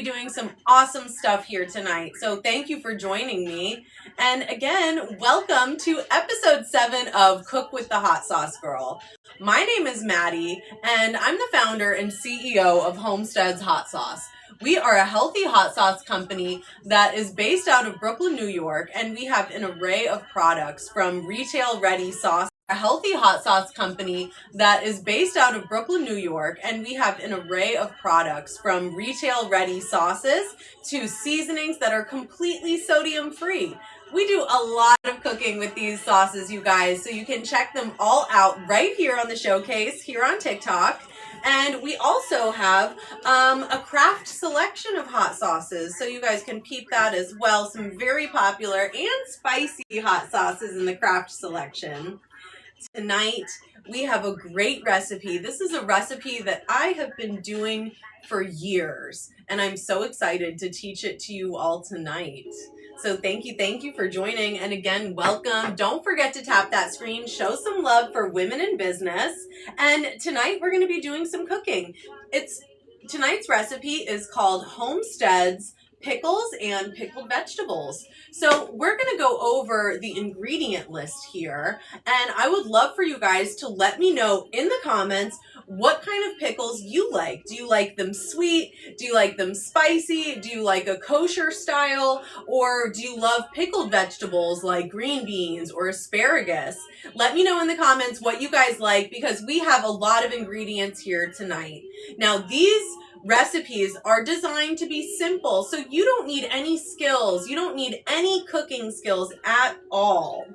Doing some awesome stuff here tonight, so thank you for joining me. And again, welcome to episode 7 of Cook with the Hot Sauce Girl. My name is Maddie, and I'm the founder and CEO of Homestead's Hot Sauce. We are a healthy hot sauce company that is based out of Brooklyn, New York, and we have an array of products from retail-ready sauce. A healthy hot sauce company that is based out of Brooklyn, New York, and we have an array of products from retail-ready sauces to seasonings that are completely sodium-free. We do a lot of cooking with these sauces, you guys, so you can check them all out right here on the showcase here on TikTok. And we also have a craft selection of hot sauces, so you guys can peep that as well. Some very popular and spicy hot sauces in the craft selection. Tonight, we have a great recipe. This is a recipe that I have been doing for years, and I'm so excited to teach it to you all tonight. So thank you for joining, and again, welcome. Don't forget to tap that screen, show some love for women in business, and tonight we're going to be doing some cooking. Tonight's recipe is called Homestead's Pickles and Pickled Vegetables. So we're going to go over the ingredient list here, and I would love for you guys to let me know in the comments what kind of pickles you like. Do you like them sweet? Do you like them spicy? Do you like a kosher style? Or do you love pickled vegetables like green beans or asparagus? Let me know in the comments what you guys like, because we have a lot of ingredients here tonight. Now, these recipes are designed to be simple, so you don't need any skills. You don't need any cooking skills at all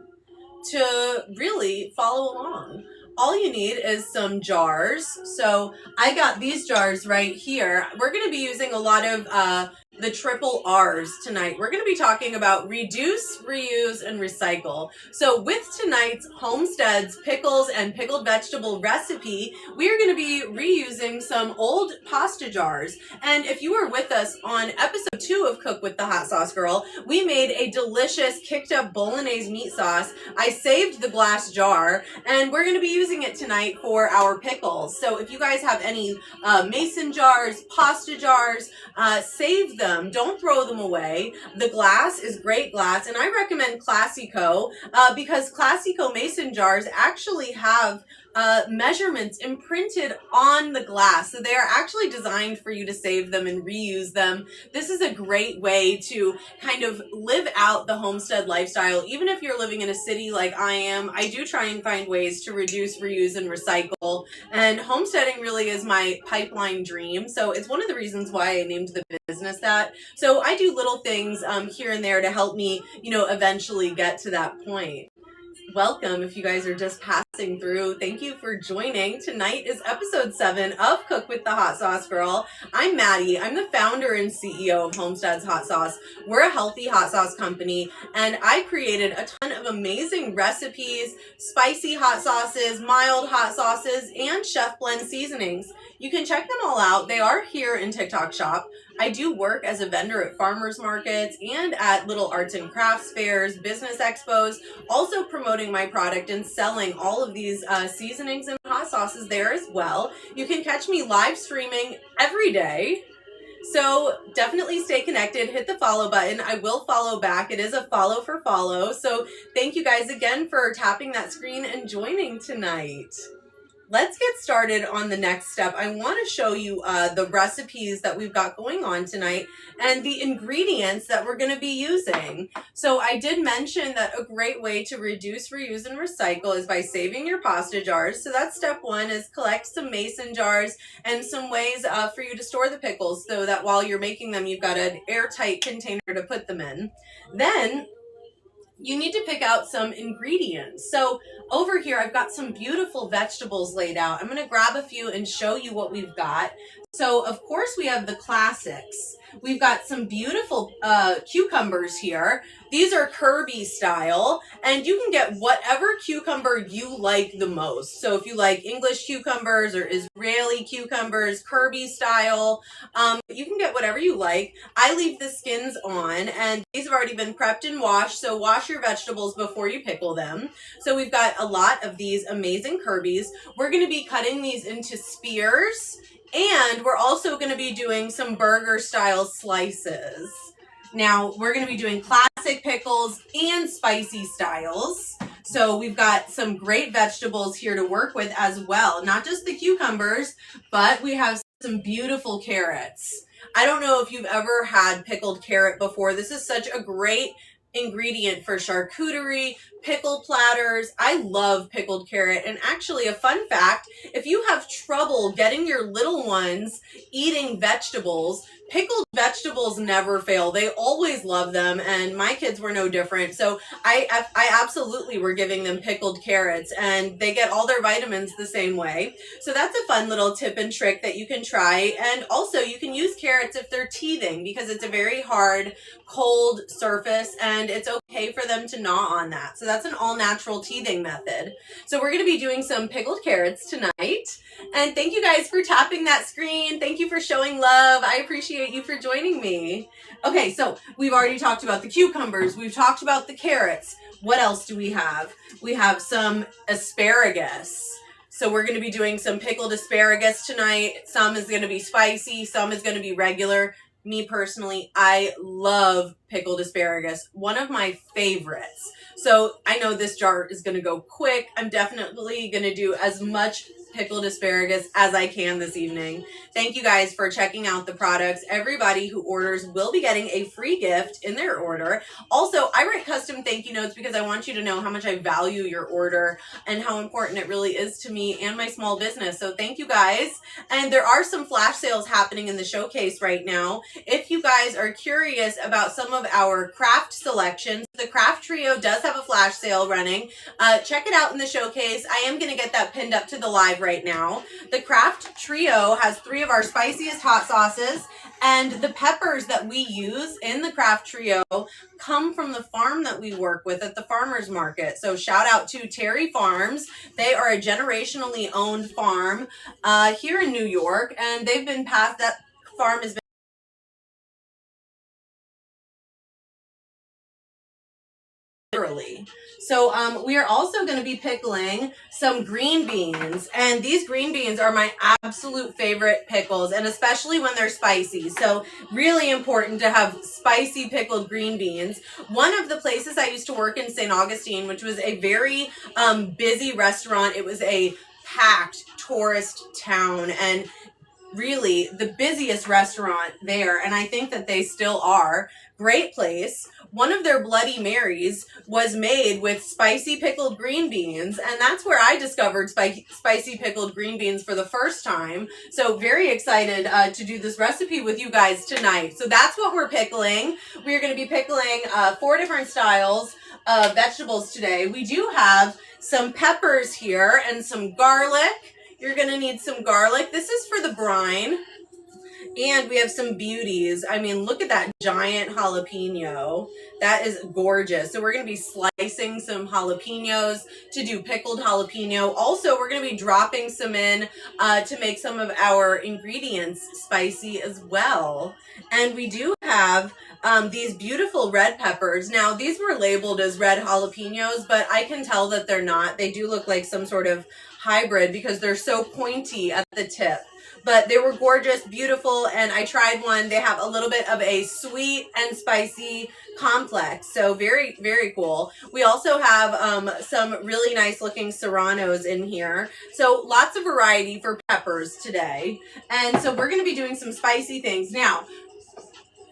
to really follow along. All you need is some jars. So I got these jars right here. We're going to be using a lot of the triple R's tonight. We're going to be talking about reduce, reuse, and recycle. So with tonight's Homestead's pickles and pickled vegetable recipe, we are going to be reusing some old pasta jars. And if you were with us on episode 2 of Cook with the Hot Sauce Girl, we made a delicious kicked up bolognese meat sauce. I saved the glass jar, and we're going to be using it tonight for our pickles. So if you guys have any mason jars, pasta jars, save them. Don't throw them away. The glass is great glass, and I recommend Classico because Classico mason jars actually have measurements imprinted on the glass. So they are actually designed for you to save them and reuse them. This is a great way to kind of live out the homestead lifestyle. Even if you're living in a city like I am, I do try and find ways to reduce, reuse, and recycle. And homesteading really is my pipeline dream. So it's one of the reasons why I named the business that. So I do little things here and there to help me, eventually get to that point. Welcome if you guys are just passing through. Thank you for joining. Tonight is episode 7 of Cook with the Hot Sauce Girl. I'm Maddie. I'm the founder and CEO of Homestead's Hot Sauce. We're a healthy hot sauce company, and I created a ton of amazing recipes, spicy hot sauces, mild hot sauces, and chef blend seasonings. You can check them all out. They are here in TikTok Shop. I do work as a vendor at farmers markets and at little arts and crafts fairs, business expos, also promoting my product and selling all of these seasonings and hot sauces there as well. You can catch me live streaming every day. So definitely stay connected. Hit the follow button. I will follow back. It is a follow for follow. So thank you guys again for tapping that screen and joining tonight. Let's get started on the next step. I want to show you the recipes that we've got going on tonight and the ingredients that we're going to be using. So I did mention that a great way to reduce, reuse, and recycle is by saving your pasta jars. So that's step 1, is collect some mason jars and some ways for you to store the pickles so that while you're making them, you've got an airtight container to put them in. Then you need to pick out some ingredients. So over here, I've got some beautiful vegetables laid out. I'm going to grab a few and show you what we've got. So of course we have the classics. We've got some beautiful cucumbers here. These are Kirby style, and you can get whatever cucumber you like the most. So if you like English cucumbers or Israeli cucumbers, Kirby style, you can get whatever you like. I leave the skins on, and these have already been prepped and washed, so wash your vegetables before you pickle them. So we've got a lot of these amazing Kirbys. We're going to be cutting these into spears And we're also going to be doing some burger style slices. Now, we're going to be doing classic pickles and spicy styles. So we've got some great vegetables here to work with as well. Not just the cucumbers, but we have some beautiful carrots. I don't know if you've ever had pickled carrot before. This is such a great ingredient for charcuterie, pickle platters. I love pickled carrot. And actually, a fun fact, if you have trouble getting your little ones eating vegetables, pickled vegetables never fail. They always love them, and my kids were no different. So I absolutely were giving them pickled carrots, and they get all their vitamins the same way. So that's a fun little tip and trick that you can try. And also, you can use carrots if they're teething, because it's a very hard, cold surface, and it's okay for them to gnaw on that. So that's an all-natural teething method. So we're going to be doing some pickled carrots tonight. And thank you guys for tapping that screen. Thank you for showing love. I appreciate you for joining me. Okay, so we've already talked about the cucumbers. We've talked about the carrots. What else do we have? We have some asparagus. So we're going to be doing some pickled asparagus tonight. Some is going to be spicy. Some is going to be regular. Me personally, I love pickled asparagus. One of my favorites. So I know this jar is going to go quick. I'm definitely going to do as much pickled asparagus as I can this evening. Thank you guys for checking out the products. Everybody who orders will be getting a free gift in their order. Also, I write custom thank you notes because I want you to know how much I value your order and how important it really is to me and my small business. So thank you guys. And there are some flash sales happening in the showcase right now. If you guys are curious about some of our craft selections, the craft trio does have a flash sale running. Check it out in the showcase. I am going to get that pinned up to the live right now. The craft trio has 3 of our spiciest hot sauces, and the peppers that we use in the craft trio come from the farm that we work with at the farmers market. So shout out to Terry Farms. They are a generationally owned farm here in New York, and they've been passed, that farm has been literally. So we are also going to be pickling some green beans, and these green beans are my absolute favorite pickles, and especially when they're spicy. So really important to have spicy pickled green beans. One of the places I used to work in St. Augustine, which was a very busy restaurant, it was a packed tourist town, and really the busiest restaurant there, and I think that they still are. Great place. One of their Bloody Marys was made with spicy pickled green beans, and that's where I discovered spicy pickled green beans for the first time. So very excited to do this recipe with you guys tonight. So that's what we're pickling. We're going to be pickling 4 different styles of vegetables today. We do have some peppers here and some garlic. You're going to need some garlic. This is for the brine. And we have some beauties. I mean, look at that giant jalapeno. That is gorgeous. So we're going to be slicing some jalapenos to do pickled jalapeno. Also, we're going to be dropping some in to make some of our ingredients spicy as well. And we do have these beautiful red peppers. Now, these were labeled as red jalapenos, but I can tell that they're not. They do look like some sort of hybrid because they're so pointy at the tip. But they were gorgeous, beautiful, and I tried one. They have a little bit of a sweet and spicy complex, so very, very cool. We also have some really nice looking serranos in here. So lots of variety for peppers today. And so we're going to be doing some spicy things. Now,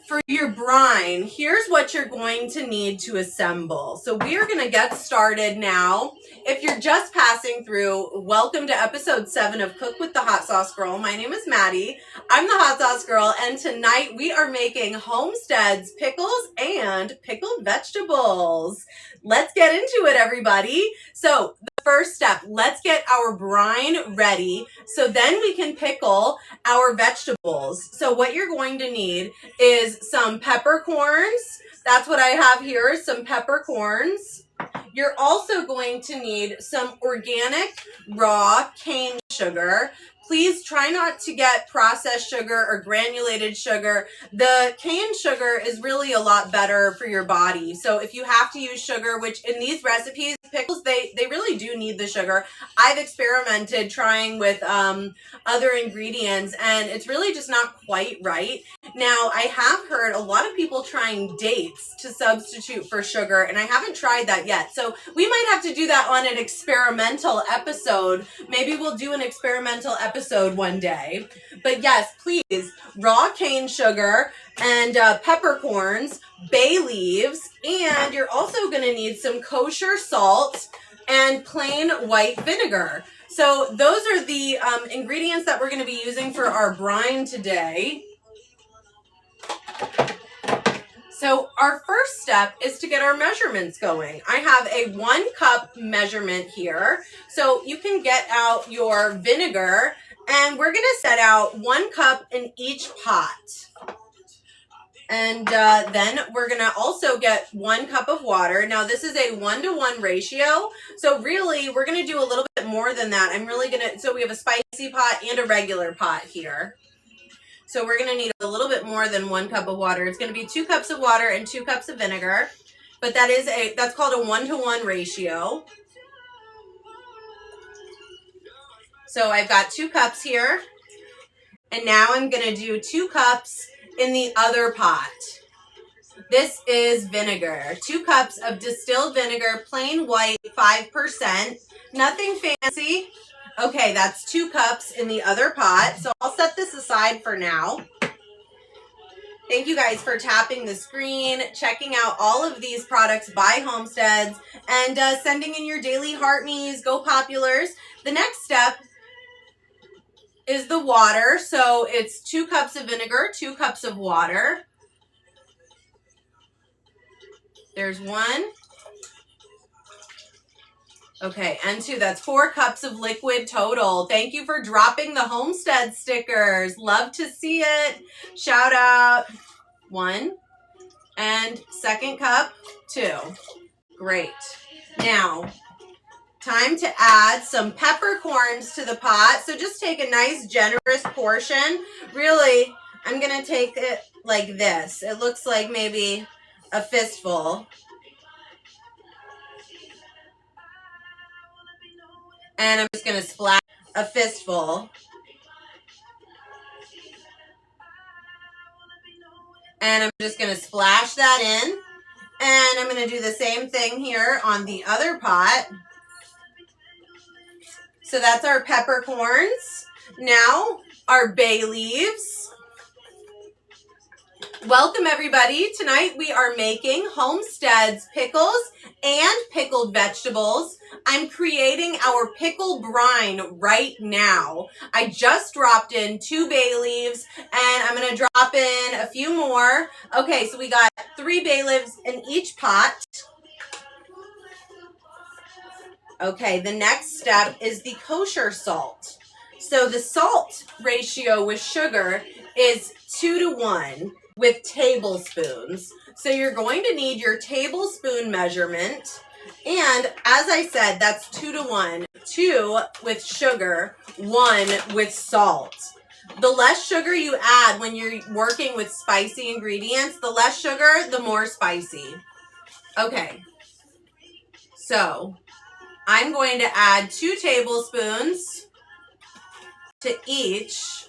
for your brine, here's what you're going to need to assemble. So we are going to get started now. If you're just passing through, welcome to episode 7 of Cook with the Hot Sauce Girl. My name is Maddie. I'm the Hot Sauce Girl, and tonight we are making Homestead's pickles and pickled vegetables. Let's get into it, everybody. So the first step, let's get our brine ready so then we can pickle our vegetables. So what you're going to need is some peppercorns. That's what I have here, some peppercorns. You're also going to need some organic raw cane sugar. please try not to get processed sugar or granulated sugar. The cane sugar is really a lot better for your body. So if you have to use sugar, which in these recipes, pickles, they really do need the sugar. I've experimented trying with other ingredients, and it's really just not quite right. Now, I have heard a lot of people trying dates to substitute for sugar, and I haven't tried that yet. So we might have to do that on an experimental episode. Maybe we'll do an experimental episode one day. But yes, please, raw cane sugar and peppercorns, bay leaves, and you're also going to need some kosher salt and plain white vinegar. So those are the ingredients that we're going to be using for our brine today. So our first step is to get our measurements going. I have a 1 cup measurement here. So you can get out your vinegar, and we're going to set out 1 cup in each pot. And then we're going to also get 1 cup of water. Now this is a 1-to-1 ratio. So really we're going to do a little bit more than that. So we have a spicy pot and a regular pot here. So we're going to need a little bit more than 1 cup of water. It's going to be 2 cups of water and 2 cups of vinegar. But that's called a 1-to-1 ratio. So I've got 2 cups here. And now I'm going to do 2 cups in the other pot. This is vinegar. 2 cups of distilled vinegar, plain white, 5%. Nothing fancy. Okay, that's 2 cups in the other pot. So I'll set this aside for now. Thank you guys for tapping the screen, checking out all of these products by Homesteads, and sending in your daily heart me's, go populars. The next step is the water. So it's 2 cups of vinegar, 2 cups of water. There's 1. Okay, and 2. That's 4 cups of liquid total. Thank you for dropping the Homestead stickers. Love to see it. Shout out. 1. And second cup, 2. Great. Now, time to add some peppercorns to the pot. So just take a nice generous portion. Really, I'm going to take it like this. It looks like maybe a fistful. And I'm just going to splash a fistful. And I'm just going to splash that in. And I'm going to do the same thing here on the other pot. So that's our peppercorns. Now, our bay leaves. Welcome everybody. Tonight we are making Homestead's pickles and pickled vegetables. I'm creating our pickle brine right now. I just dropped in 2 bay leaves, and I'm going to drop in a few more. Okay, so we got 3 bay leaves in each pot. Okay, the next step is the kosher salt. So the salt ratio with sugar is 2-to-1 with tablespoons. So you're going to need your tablespoon measurement. And as I said, that's 2-to-1. 2 with sugar, 1 with salt. The less sugar you add when you're working with spicy ingredients, the less sugar, the more spicy. Okay, so I'm going to add 2 tablespoons to each.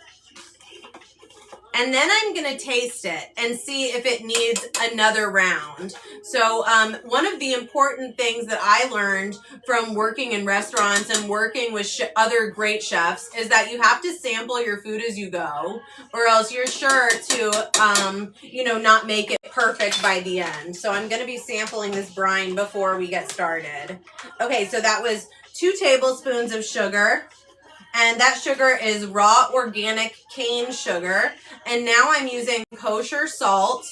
And then I'm going to taste it and see if it needs another round. So one of the important things that I learned from working in restaurants and working with other great chefs is that you have to sample your food as you go, or else you're sure to, not make it perfect by the end. So I'm going to be sampling this brine before we get started. Okay, so that was 2 tablespoons of sugar. And that sugar is raw organic cane sugar. And now I'm using kosher salt.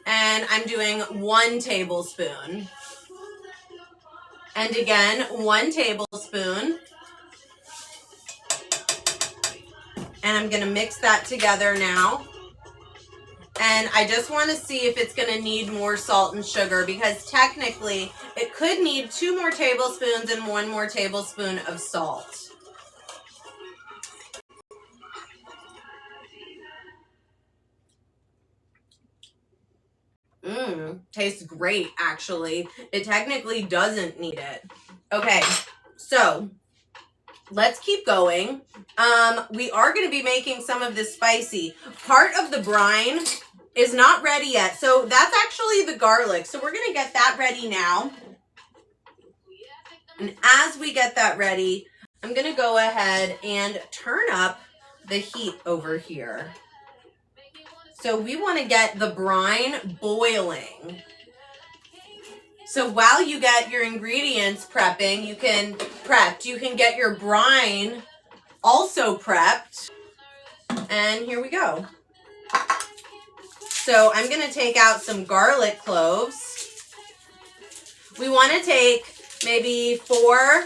And I'm doing 1 tablespoon. And again, 1 tablespoon. And I'm going to mix that together now. And I just want to see if it's going to need more salt and sugar, because technically it could need 2 more tablespoons and 1 more tablespoon of salt. Tastes great, actually. It technically doesn't need it. Okay, so let's keep going. We are going to be making some of this spicy. Part of the brine is not ready yet. So that's actually the garlic. So we're going to get that ready now. And as we get that ready, I'm going to go ahead and turn up the heat over here. So we want to get the brine boiling. So while you get your ingredients prepping, you can get your brine also prepped. And here we go. So I'm going to take out some garlic cloves. We want to take maybe 4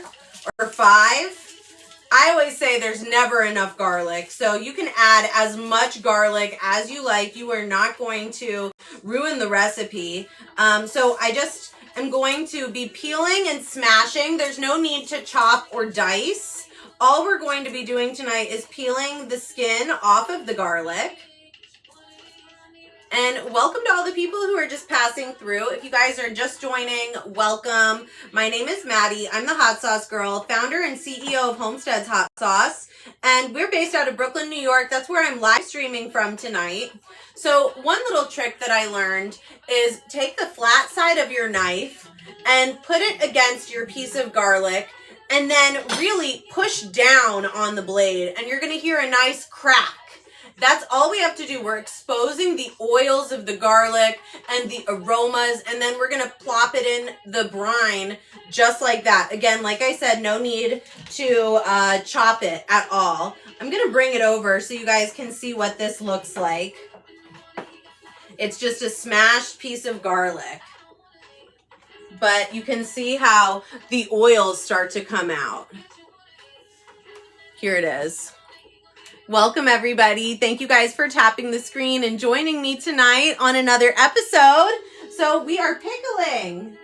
or 5. I always say there's never enough garlic, so you can add as much garlic as you like. You are not going to ruin the recipe. So I just am going to be peeling and smashing. There's no need to chop or dice. All we're going to be doing tonight is peeling the skin off of the garlic. And welcome to all the people who are just passing through. If you guys are just joining, welcome. My name is Maddie. I'm the Hot Sauce Girl, founder and CEO of Homestead's Hot Sauce. And we're based out of Brooklyn, New York. That's where I'm live streaming from tonight. So one little trick that I learned is take the flat side of your knife and put it against your piece of garlic and then really push down on the blade. And you're going to hear a nice crack. That's all we have to do. We're exposing the oils of the garlic and the aromas, and then we're going to plop it in the brine just like that. Again, like I said, no need to chop it at all. I'm going to bring it over so you guys can see what this looks like. It's just a smashed piece of garlic. But you can see how the oils start to come out. Here it is. Welcome, everybody. Thank you guys for tapping the screen and joining me tonight on another episode. So we are pickling.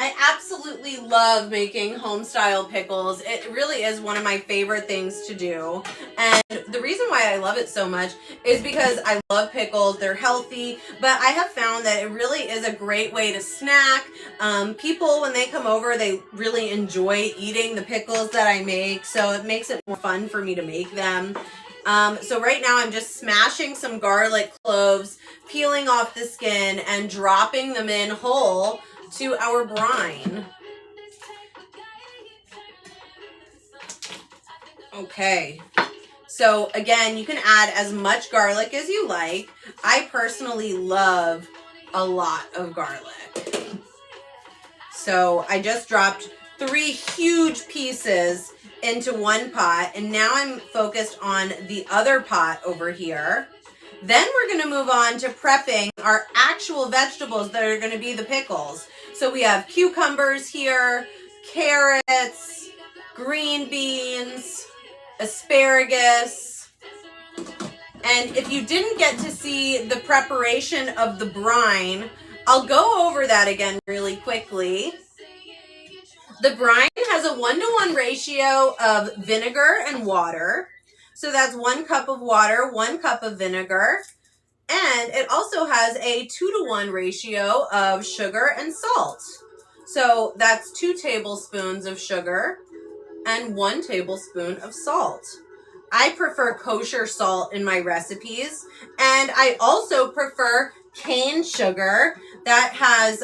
I absolutely love making home-style pickles. It really is one of my favorite things to do. And the reason why I love it so much is because I love pickles. They're healthy, but I have found that it really is a great way to snack. People, when they come over, they really enjoy eating the pickles that I make, so it makes it more fun for me to make them. So right now I'm just smashing some garlic cloves, peeling off the skin, and dropping them in whole to our brine. Okay, so again, you can add as much garlic as you like. I personally love a lot of garlic. So I just dropped 3 huge pieces into one pot, and now I'm focused on the other pot over here. Then we're going to move on to prepping our actual vegetables that are going to be the pickles. So we have cucumbers here, carrots, green beans, asparagus. And if you didn't get to see the preparation of the brine, I'll go over that again really quickly. The brine has a 1-to-1 ratio of vinegar and water. So that's 1 cup of water, 1 cup of vinegar. And it also has a 2-to-1 ratio of sugar and salt. So that's 2 tablespoons of sugar and 1 tablespoon of salt. I prefer kosher salt in my recipes. And I also prefer cane sugar. That has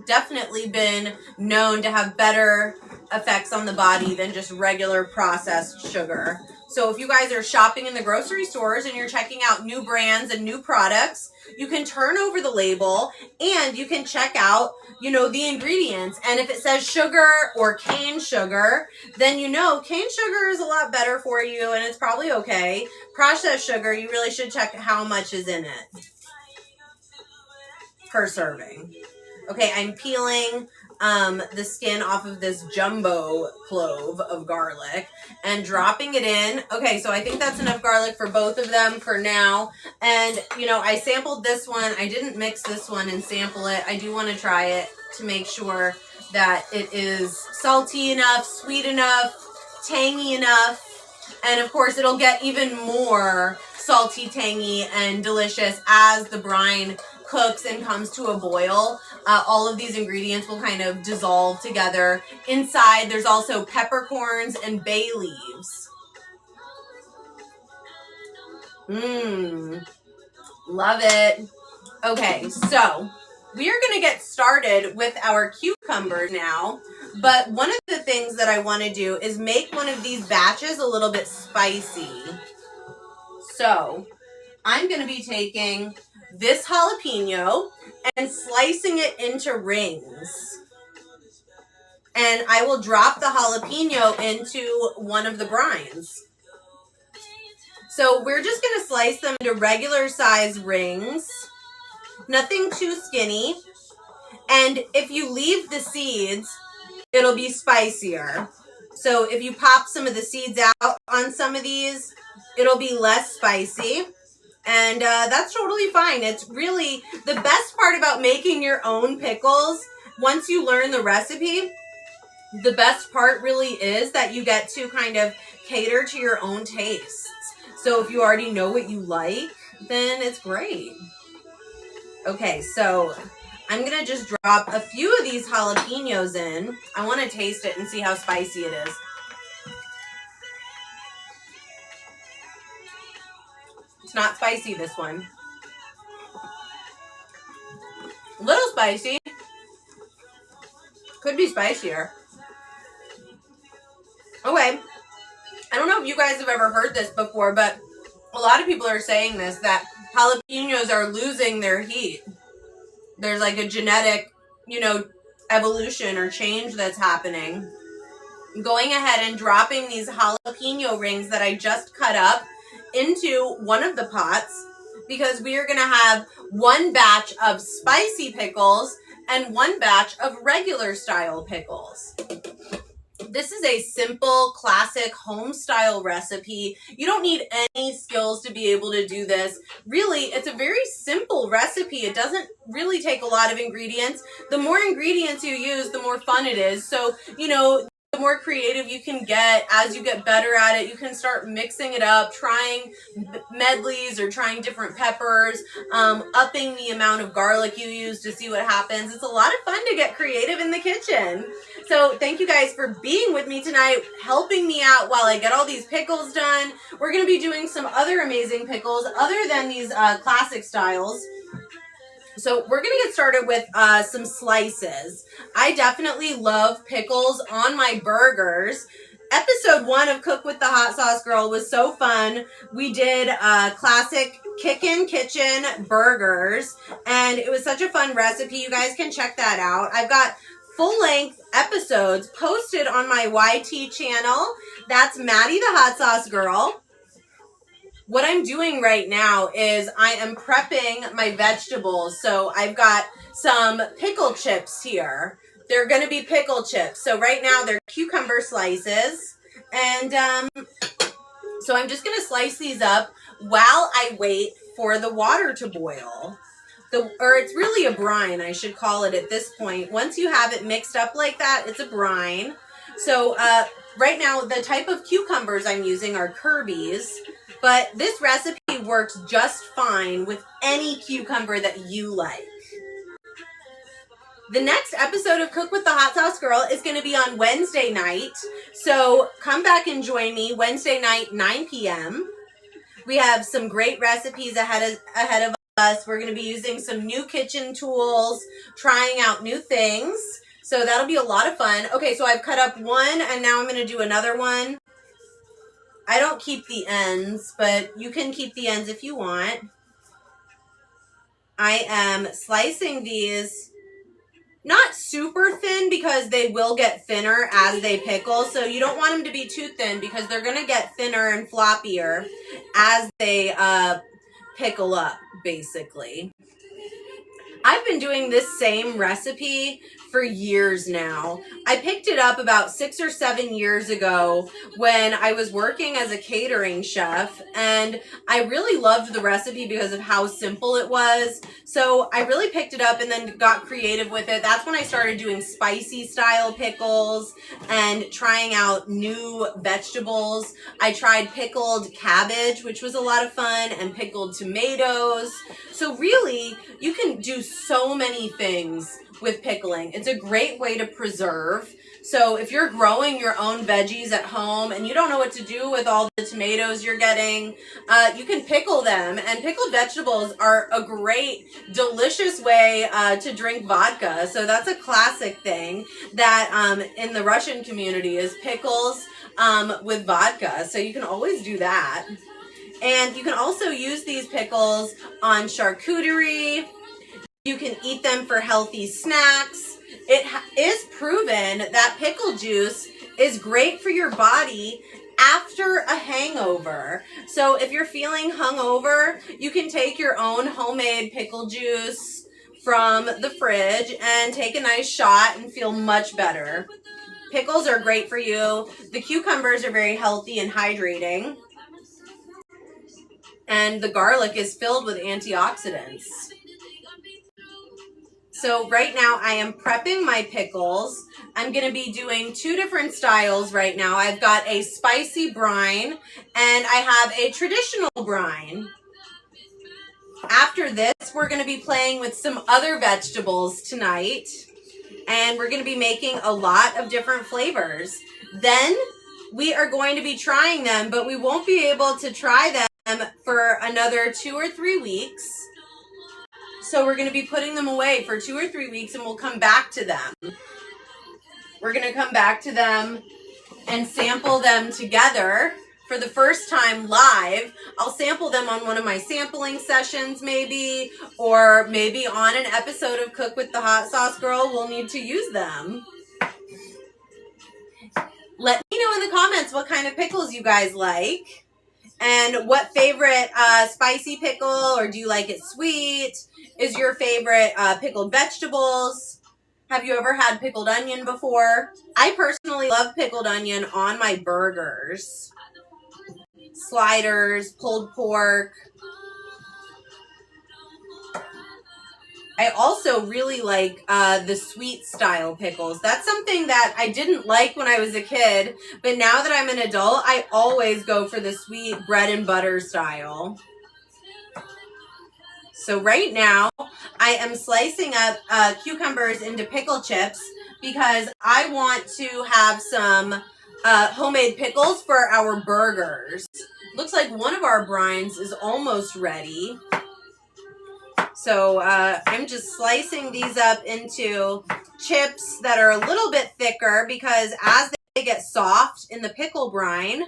definitely been known to have better effects on the body than just regular processed sugar. So if you guys are shopping in the grocery stores and you're checking out new brands and new products, you can turn over the label and you can check out, the ingredients. And if it says sugar or cane sugar, then cane sugar is a lot better for you and it's probably okay. Processed sugar, you really should check how much is in it per serving. Okay, I'm peeling the skin off of this jumbo clove of garlic and dropping it in. Okay, so I think that's enough garlic for both of them for now. And, I sampled this one. I didn't mix this one and sample it. I do want to try it to make sure that it is salty enough, sweet enough, tangy enough. And, of course, it'll get even more salty, tangy, and delicious as the brine cooks and comes to a boil, all of these ingredients will kind of dissolve together. Inside, there's also peppercorns and bay leaves. Love it. Okay, so we are going to get started with our cucumbers now. But one of the things that I want to do is make one of these batches a little bit spicy. So I'm going to be taking this jalapeno and slicing it into rings. And I will drop the jalapeno into one of the brines. So we're just going to slice them into regular size rings. Nothing too skinny. And if you leave the seeds, it'll be spicier. So if you pop some of the seeds out on some of these, it'll be less spicy. And that's totally fine. It's really the best part about making your own pickles. Once you learn the recipe, the best part really is that you get to kind of cater to your own tastes. So if you already know what you like, then it's great. Okay, so I'm going to just drop a few of these jalapenos in. I want to taste it and see how spicy it is. It's not spicy, this one. A little spicy. Could be spicier. Okay. I don't know if you guys have ever heard this before, but a lot of people are saying this, that jalapenos are losing their heat. There's like a genetic, evolution or change that's happening. I'm going ahead and dropping these jalapeno rings that I just cut up into one of the pots because we are going to have one batch of spicy pickles and one batch of regular style pickles. This is a simple, classic, home-style recipe. You don't need any skills to be able to do this. Really, it's a very simple recipe. It doesn't really take a lot of ingredients. The more ingredients you use, the more fun it is. So, the more creative you can get as you get better at it. You can start mixing it up, trying medleys or trying different peppers, upping the amount of garlic you use to see what happens. It's a lot of fun to get creative in the kitchen. So thank you guys for being with me tonight, helping me out while I get all these pickles done. We're going to be doing some other amazing pickles other than these classic styles. So we're going to get started with some slices. I definitely love pickles on my burgers. Episode 1 of Cook with the Hot Sauce Girl was so fun. We did classic Kickin' Kitchen burgers, and it was such a fun recipe. You guys can check that out. I've got full-length episodes posted on my YT channel. That's Maddie the Hot Sauce Girl. What I'm doing right now is I am prepping my vegetables. So I've got some pickle chips here. They're going to be pickle chips. So right now they're cucumber slices. And so I'm just going to slice these up while I wait for the water to boil. Or it's really a brine, I should call it at this point. Once you have it mixed up like that, it's a brine. So right now the type of cucumbers I'm using are Kirby's. But this recipe works just fine with any cucumber that you like. The next episode of Cook with the Hot Sauce Girl is going to be on Wednesday night. So come back and join me Wednesday night, 9 p.m. We have some great recipes ahead of us. We're going to be using some new kitchen tools, trying out new things. So that'll be a lot of fun. Okay, so I've cut up one and now I'm going to do another one. I don't keep the ends, but you can keep the ends if you want. I am slicing these not super thin because they will get thinner as they pickle. So you don't want them to be too thin because they're going to get thinner and floppier as they pickle up, basically. I've been doing this same recipe for years now. I picked it up about 6 or 7 years ago when I was working as a catering chef, and I really loved the recipe because of how simple it was. So I really picked it up and then got creative with it. That's when I started doing spicy style pickles and trying out new vegetables. I tried pickled cabbage, which was a lot of fun, and pickled tomatoes. So really, you can do so many things with pickling. It's a great way to preserve. So if you're growing your own veggies at home and you don't know what to do with all the tomatoes you're getting, you can pickle them. And pickled vegetables are a great, delicious way to drink vodka. So that's a classic thing that in the Russian community is pickles with vodka. So you can always do that. And you can also use these pickles on charcuterie. You can eat them for healthy snacks. It is proven that pickle juice is great for your body after a hangover. So if you're feeling hungover, you can take your own homemade pickle juice from the fridge and take a nice shot and feel much better. Pickles are great for you. The cucumbers are very healthy and hydrating. And the garlic is filled with antioxidants. So right now I am prepping my pickles. I'm going to be doing 2 different styles right now. I've got a spicy brine and I have a traditional brine. After this, we're going to be playing with some other vegetables tonight. And we're going to be making a lot of different flavors. Then we are going to be trying them, but we won't be able to try them for another 2 or 3 weeks. So we're going to be putting them away for 2 or 3 weeks and we'll come back to them. We're going to come back to them and sample them together for the first time live. I'll sample them on one of my sampling sessions maybe, or maybe on an episode of Cook with the Hot Sauce Girl, we'll need to use them. Let me know in the comments what kind of pickles you guys like. And what favorite spicy pickle, or do you like it sweet? Is your favorite pickled vegetables? Have you ever had pickled onion before? I personally love pickled onion on my burgers. Sliders, pulled pork. I also really like the sweet style pickles. That's something that I didn't like when I was a kid, but now that I'm an adult, I always go for the sweet bread and butter style. So right now, I am slicing up cucumbers into pickle chips because I want to have some homemade pickles for our burgers. Looks like one of our brines is almost ready. So I'm just slicing these up into chips that are a little bit thicker because as they get soft in the pickle brine,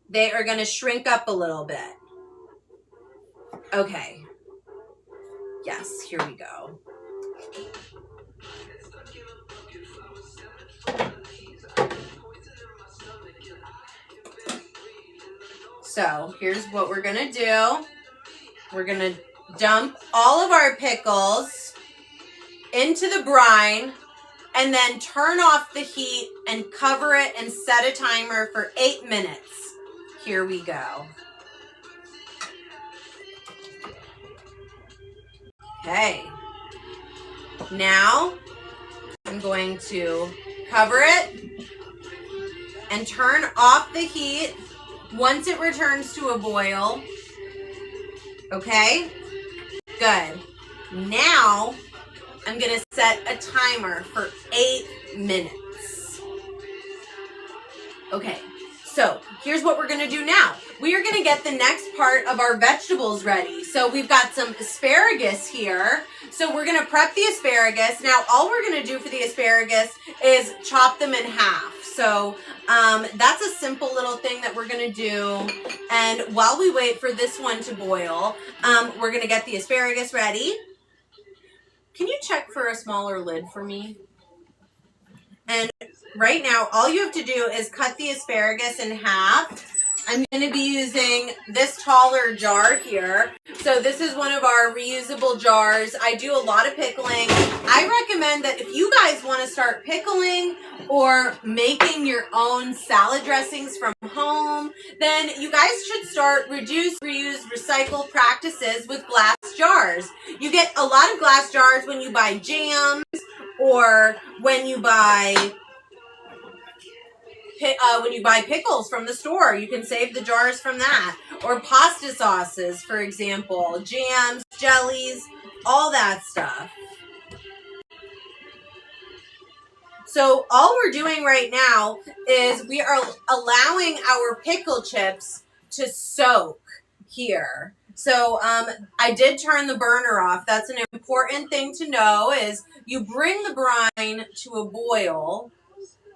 they are going to shrink up a little bit. Okay. Yes, here we go. So here's what we're going to do. We're going to dump all of our pickles into the brine and then turn off the heat and cover it and set a timer for 8 minutes. Here we go. Okay. Now I'm going to cover it and turn off the heat once it returns to a boil. Okay? Good. Now I'm going to set a timer for 8 minutes. Okay. So here's what we're going to do now. We are going to get the next part of our vegetables ready. So we've got some asparagus here. So we're going to prep the asparagus. Now all we're going to do for the asparagus is chop them in half. So that's a simple little thing that we're going to do. And while we wait for this one to boil, we're going to get the asparagus ready. Can you check for a smaller lid for me? And right now, all you have to do is cut the asparagus in half. I'm going to be using this taller jar here. So this is one of our reusable jars. I do a lot of pickling. I recommend that if you guys want to start pickling or making your own salad dressings from home, then you guys should start reduce, reuse, recycle practices with glass jars. You get a lot of glass jars when you buy jams or when you buy pickles from the store. You can save the jars from that. Or pasta sauces, for example, jams, jellies, all that stuff. So all we're doing right now is we are allowing our pickle chips to soak here. So I did turn the burner off. That's an important thing to know, is you bring the brine to a boil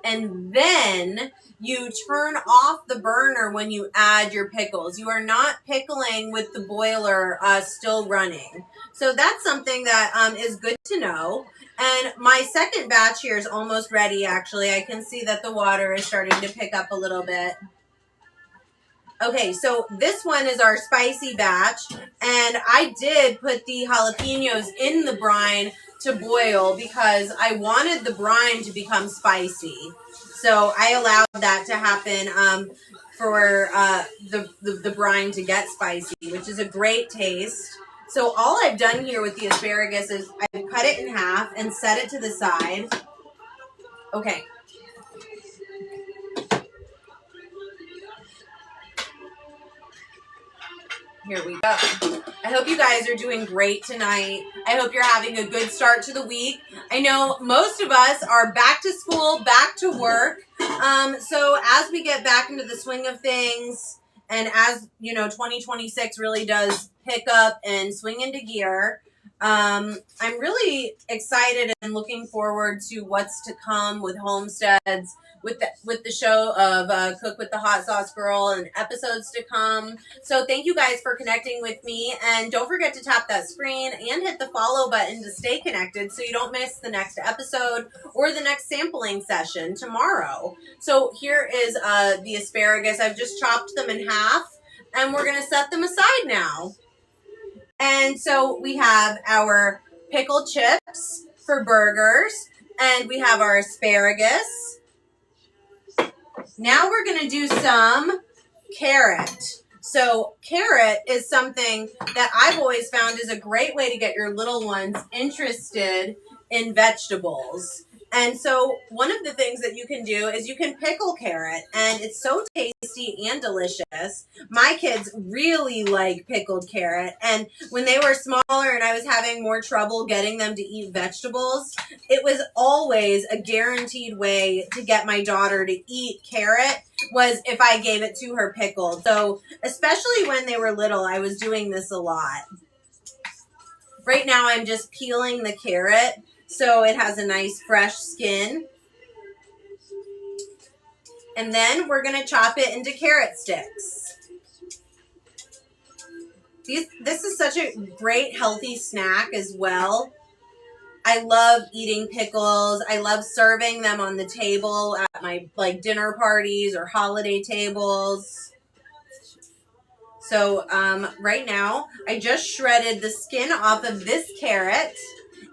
and then you turn off the burner when you add your pickles. You are not pickling with the boiler still running. So that's something that is good to know. And my second batch here is almost ready, actually. I can see that the water is starting to pick up a little bit. Okay, so this one is our spicy batch, and I did put the jalapenos in the brine to boil because I wanted the brine to become spicy. So I allowed that to happen for the brine to get spicy, which is a great taste. So all I've done here with the asparagus is I've cut it in half and set it to the side. Okay. Here we go. I hope you guys are doing great tonight. I hope you're having a good start to the week. I know most of us are back to school, back to work. So as we get back into the swing of things, and as, 2026 really does pick up and swing into gear, I'm really excited and looking forward to what's to come with Homesteads, with the show of Cook with the Hot Sauce Girl and episodes to come. So thank you guys for connecting with me, and don't forget to tap that screen and hit the follow button to stay connected so you don't miss the next episode or the next sampling session tomorrow. So here is the asparagus. I've just chopped them in half, and we're going to set them aside now. And so we have our pickled chips for burgers, and we have our asparagus. Now we're going to do some carrot. So carrot is something that I've always found is a great way to get your little ones interested in vegetables. And so one of the things that you can do is you can pickle carrot, and it's so tasty and delicious. My kids really like pickled carrot, and when they were smaller and I was having more trouble getting them to eat vegetables, it was always a guaranteed way to get my daughter to eat carrot was if I gave it to her pickled. So especially when they were little, I was doing this a lot. Right now I'm just peeling the carrot so it has a nice fresh skin. And then we're going to chop it into carrot sticks. This is such a great healthy snack as well. I love eating pickles. I love serving them on the table at my dinner parties or holiday tables. So right now I just shredded the skin off of this carrot.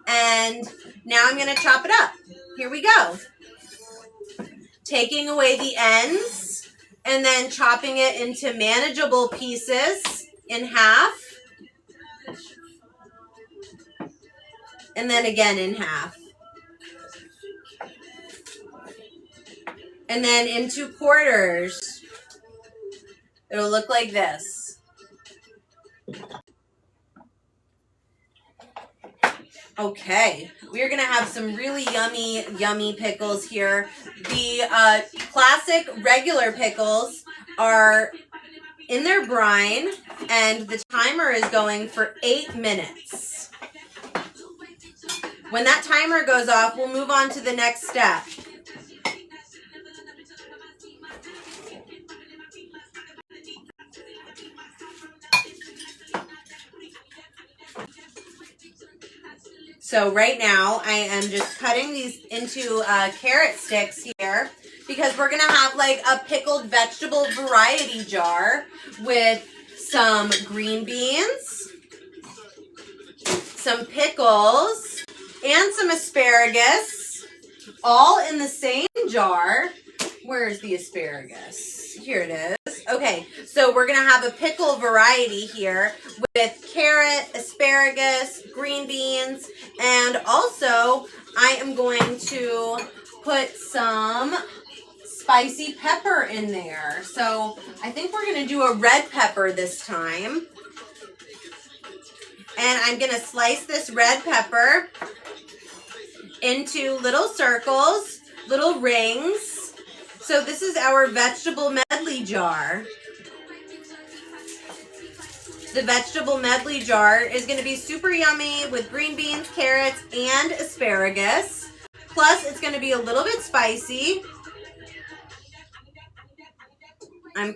And now I'm going to chop it up. Here we go. Taking away the ends and then chopping it into manageable pieces in half. And then again in half. And then into quarters. It'll look like this. Okay, we're going to have some really yummy pickles here. The classic regular pickles are in their brine, and the timer is going for 8 minutes. When that timer goes off, we'll move on to the next step. So right now I am just cutting these into carrot sticks here. because we're gonna have like a pickled vegetable variety jar with some green beans, some pickles, and some asparagus, all in the same jar. Where's the asparagus? Here it is. Okay, so we're gonna have a pickle variety here with carrot, asparagus, green beans, and also I am going to put some spicy pepper in there. So I think we're gonna do a red pepper this time. And I'm gonna slice this red pepper into little circles, little rings. So this is our vegetable medley jar. The vegetable medley jar is going to be super yummy with green beans, carrots, and asparagus. Plus, it's going to be a little bit spicy. I'm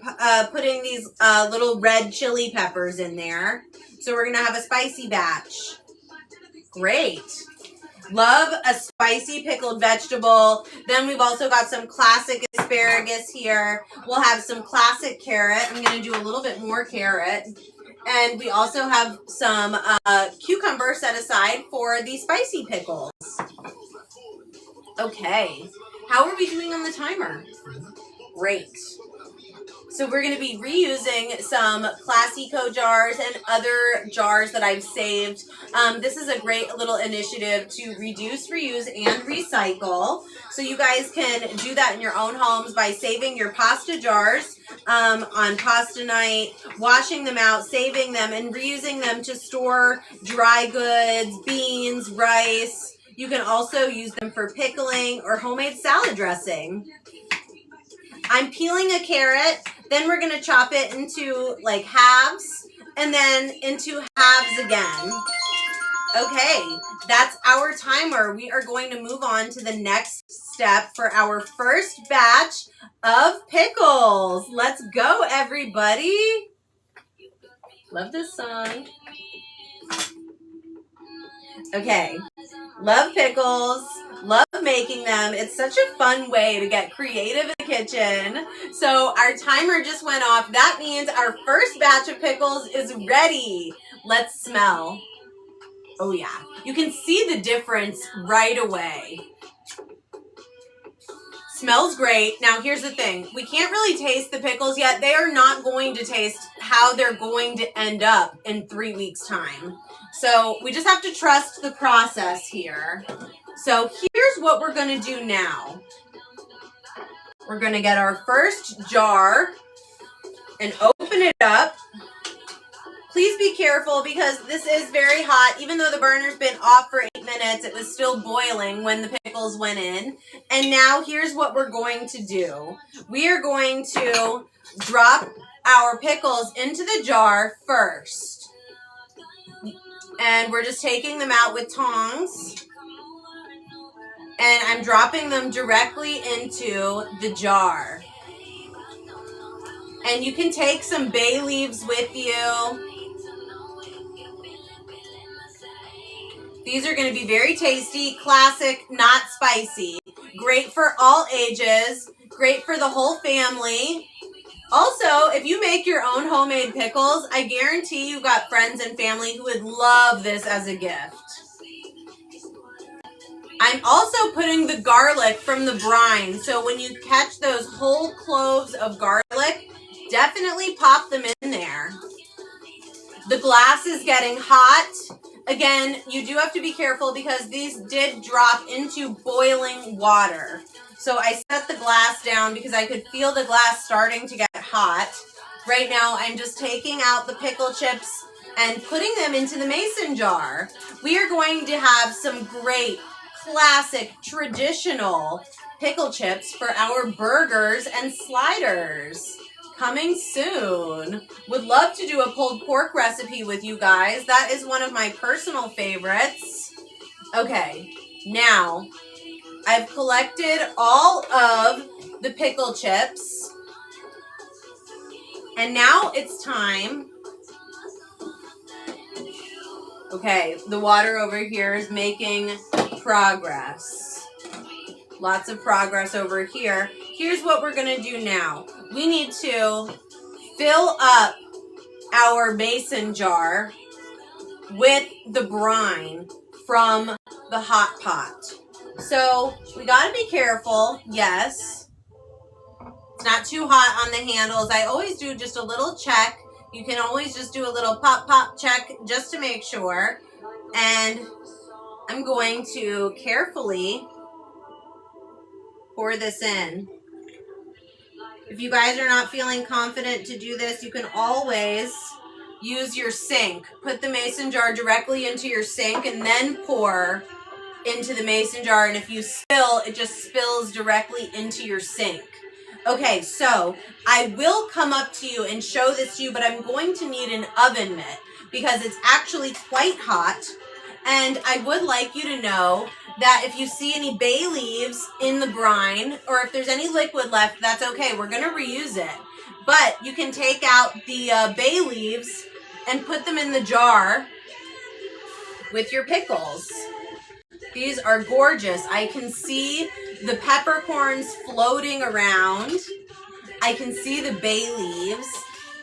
putting these little red chili peppers in there. So we're going to have a spicy batch. Great. Love a spicy pickled vegetable. Then we've also got some classic asparagus here. We'll have some classic carrot. I'm going to do a little bit more carrot. And we also have some cucumber set aside for the spicy pickles. Okay. How are we doing on the timer? Great. So we're going to be reusing some Classico jars and other jars that I've saved. This is a great little initiative to reduce, reuse, and recycle. So you guys can do that in your own homes by saving your pasta jars on pasta night, washing them out, saving them, and reusing them to store dry goods, beans, rice. You can also use them for pickling or homemade salad dressing. I'm peeling a carrot. Then we're going to chop it into like halves and then into halves again. Okay, that's our timer. We are going to move on to the next step for our first batch of pickles. Let's go, everybody. Love this song. Okay, love pickles. Love making them. It's such a fun way to get creative in the kitchen. So our timer just went off. That means our first batch of pickles is ready. Let's smell. Oh yeah, you can see the difference right away. Smells great. Now here's the thing. We can't really taste the pickles yet. They are not going to taste how they're going to end up in 3 weeks' time. So we just have to trust the process here. So here's what we're going to do now. We're going to get our first jar and open it up. Please be careful because this is very hot. Even though the burner's been off for 8 minutes, it was still boiling when the pickles went in. And now here's what we're going to do. We are going to drop our pickles into the jar first. And we're just taking them out with tongs. And I'm dropping them directly into the jar. And you can take some bay leaves with you. These are going to be very tasty, classic, not spicy. Great for all ages. Great for the whole family. Also, if you make your own homemade pickles, I guarantee you've got friends and family who would love this as a gift. I'm also putting the garlic from the brine. So when you catch those whole cloves of garlic, definitely pop them in there. The glass is getting hot. Again, you do have to be careful because these did drop into boiling water. So I set the glass down because I could feel the glass starting to get hot. Right now, I'm just taking out the pickle chips and putting them into the mason jar. We are going to have some great classic traditional pickle chips for our burgers and sliders. Coming soon. Would love to do a pulled pork recipe with you guys. That is one of my personal favorites. Okay, now I've collected all of the pickle chips. And now it's time. Okay, the water over here is making progress. Lots of progress over here. here's what we're going to do now. We need to fill up our mason jar with the brine from the hot pot. So we got to be careful. Yes. It's not too hot on the handles. I always do just a little check. You can always just do a little pop, pop check just to make sure. And I'm going to carefully pour this in. If you guys are not feeling confident to do this, you can always use your sink. Put the mason jar directly into your sink and then pour into the mason jar. And if you spill, it just spills directly into your sink. Okay, so I will come up to you and show this to you, but I'm going to need an oven mitt because it's actually quite hot. And I would like you to know that if you see any bay leaves in the brine or if there's any liquid left, that's okay. We're going to reuse it. But you can take out the bay leaves and put them in the jar with your pickles. These are gorgeous. I can see the peppercorns floating around. I can see the bay leaves.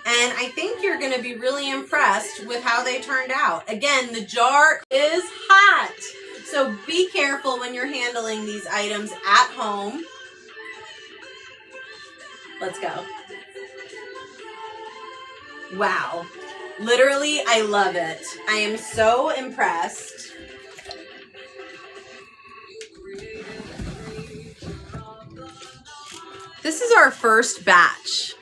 And I think you're going to be really impressed with how they turned out. Again, the jar is hot. So be careful when you're handling these items at home. Let's go. Wow. Literally, I love it. I am so impressed. This is our first batch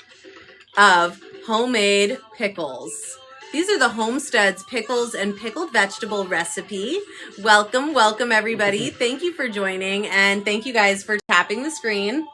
of homemade pickles. These are the Homestead's pickles and pickled vegetable recipe. Welcome, welcome everybody. Thank you for joining and thank you guys for tapping the screen.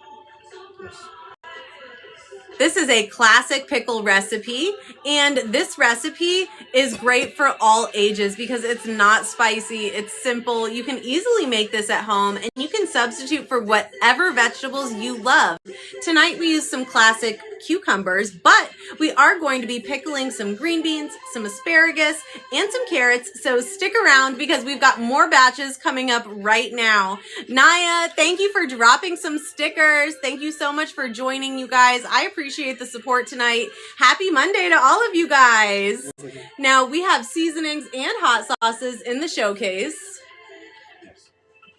This is a classic pickle recipe, and this recipe is great for all ages because it's not spicy, it's simple. You can easily make this at home, and you can substitute for whatever vegetables you love. Tonight we use some classic cucumbers, but we are going to be pickling some green beans, some asparagus, and some carrots, so stick around because we've got more batches coming up right now. Naya, thank you for dropping some stickers. Thank you so much for joining, you guys. I appreciate the support tonight. Happy Monday to all of you guys. Now, we have seasonings and hot sauces in the showcase.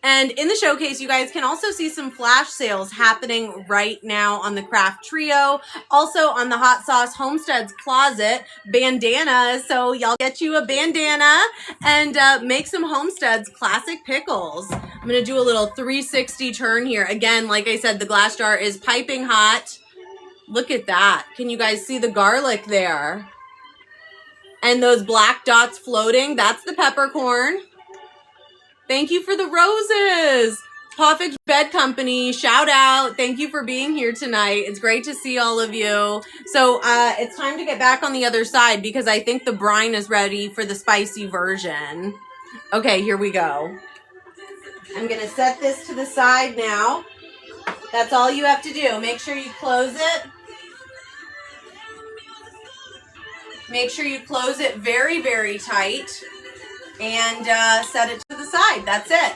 And in the showcase, you guys can also see some flash sales happening right now on the Craft Trio. Also on the Hot Sauce Homestead's Closet bandana. So y'all get you a bandana and make some Homestead's classic pickles. I'm going to do a little 360 turn here. Again, like I said, the glass jar is piping hot. Look at that. Can you guys see the garlic there? And those black dots floating, that's the peppercorn. Thank you for the roses. Pawfix Bed Company, shout out. Thank you for being here tonight. It's great to see all of you. So it's time to get back on the other side because I think the brine is ready for the spicy version. Okay, here we go. I'm going to set this to the side now. That's all you have to do. Make sure you close it. Make sure you close it very, very tight. And set it to the side. That's it.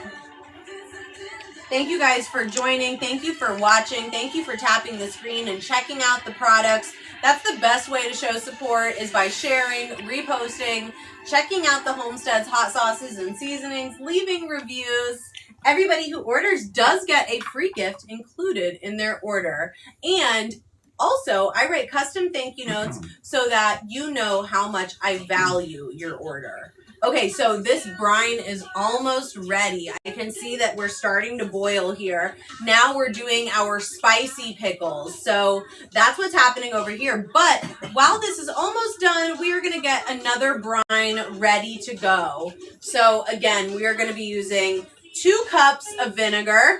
Thank you guys for joining. Thank you for watching. Thank you for tapping the screen and checking out the products. That's the best way to show support is by sharing, reposting, checking out the Homestead's hot sauces and seasonings, leaving reviews. Everybody who orders does get a free gift included in their order. And also, I write custom thank you notes so that you know how much I value your order. Okay, so this brine is almost ready. I can see that we're starting to boil here. Now we're doing our spicy pickles. So that's what's happening over here. But while this is almost done, we are going to get another brine ready to go. So again, we are going to be using 2 cups of vinegar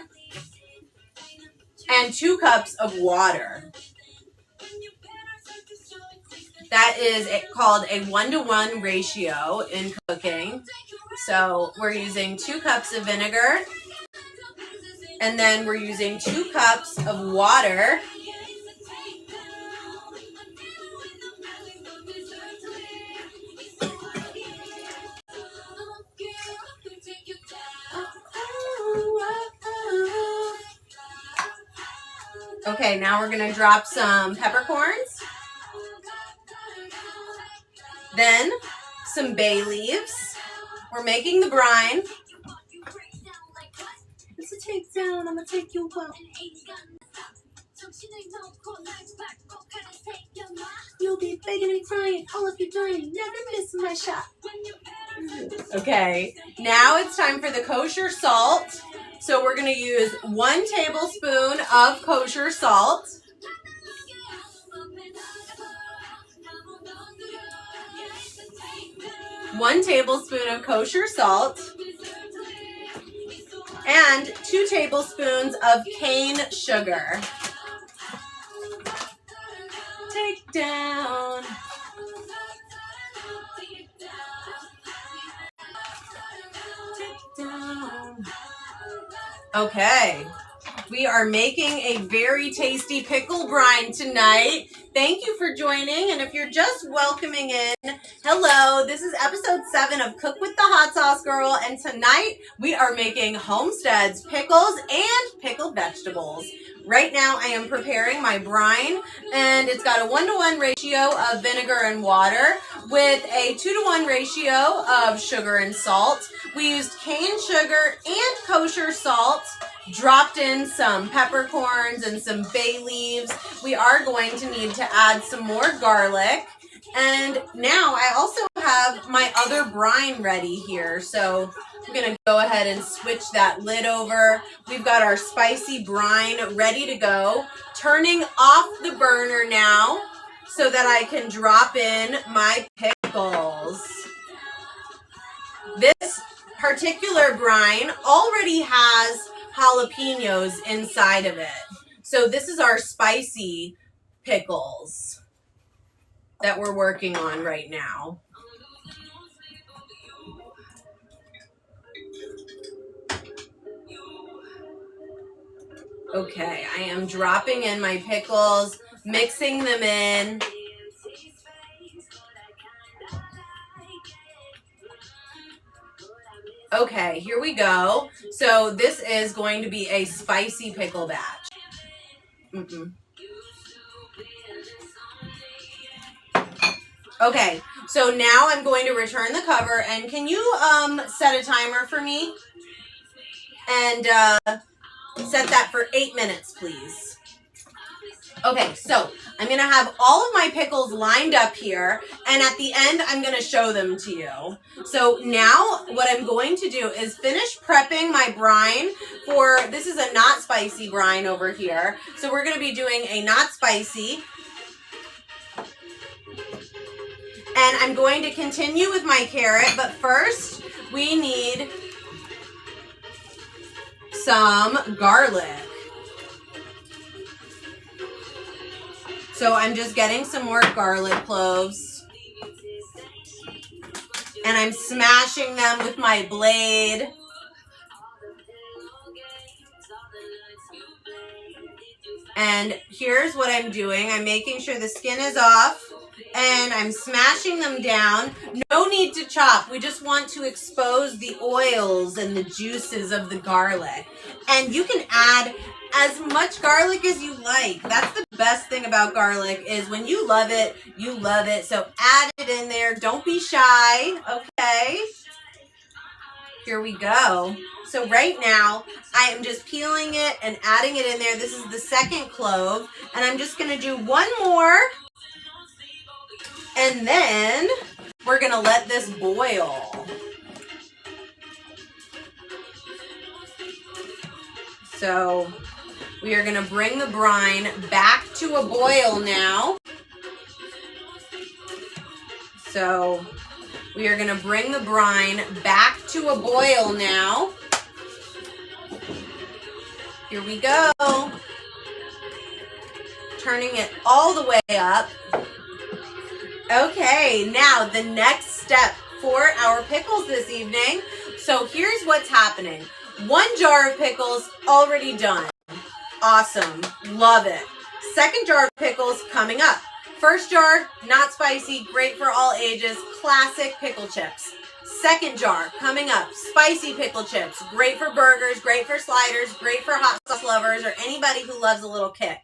and 2 cups of water. That is called a 1-to-1 ratio in cooking. So we're using 2 cups of vinegar, and then we're using 2 cups of water. Okay, now we're gonna drop some peppercorns. Then some bay leaves. We're making the brine. It's a takedown, I'm gonna take you out. You'll be begging and crying, all of you dying, never miss my shot. Okay, now it's time for the kosher salt. So we're gonna use 1 tablespoon of kosher salt. One tablespoon of kosher salt. And 2 tablespoons of cane sugar. Take down. Take down. Okay. We are making a very tasty pickle brine tonight. Thank you for joining, and if you're just welcoming in, hello, this is episode 7 of Cook with the Hot Sauce Girl, and tonight we are making Homestead's pickles and pickled vegetables. Right now I am preparing my brine, and it's got a 1-to-1 ratio of vinegar and water with a 2-to-1 ratio of sugar and salt. We used cane sugar and kosher salt, dropped in some peppercorns and some bay leaves. We are going to need to add some more garlic. And now I also have my other brine ready here. So I'm going to go ahead and switch that lid over. We've got our spicy brine ready to go. Turning off the burner now so that I can drop in my pickles. This particular brine already has jalapenos inside of it. So this is our spicy pickles that we're working on right now. Okay, I am dropping in my pickles, mixing them in. Okay, here we go. So this is going to be a spicy pickle batch. Okay, so now I'm going to return the cover, and can you set a timer for me? And set that for 8 minutes, please. Okay, so I'm going to have all of my pickles lined up here, and at the end, I'm going to show them to you. So now what I'm going to do is finish prepping my brine for, this is a not spicy brine over here. So we're going to be doing a not spicy. And I'm going to continue with my carrot, but first we need some garlic. So I'm just getting some more garlic cloves, and I'm smashing them with my blade. And here's what I'm doing. I'm making sure the skin is off, and I'm smashing them down. No need to chop. We just want to expose the oils and the juices of the garlic. And you can add as much garlic as you like. That's the best thing about garlic, is when you love it, you love it. So add it in there. Don't be shy, okay? Here we go. So right now, I am just peeling it and adding it in there. This is the second clove, and I'm just gonna do one more, and then we're gonna let this boil. So we are going to bring the brine back to a boil now. So we are going to bring the brine back to a boil now. Here we go. Turning it all the way up. Okay, now the next step for our pickles this evening. So here's what's happening. 1 jar of pickles already done. Awesome. Love it. Second jar of pickles coming up. First jar, not spicy, great for all ages, classic pickle chips. Second jar coming up, spicy pickle chips, great for burgers, great for sliders, great for hot sauce lovers, or anybody who loves a little kick.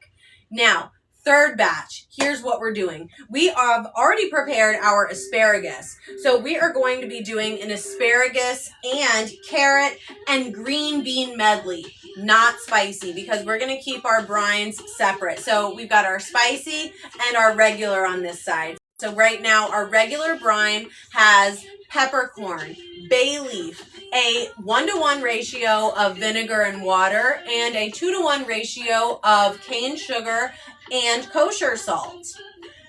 Now, third batch, here's what we're doing. We have already prepared our asparagus. So we are going to be doing an asparagus and carrot and green bean medley. Not spicy, because we're going to keep our brines separate. So we've got our spicy and our regular on this side. So right now, our regular brine has peppercorn, bay leaf, a 1-to-1 ratio of vinegar and water, and a 2-to-1 ratio of cane sugar and kosher salt.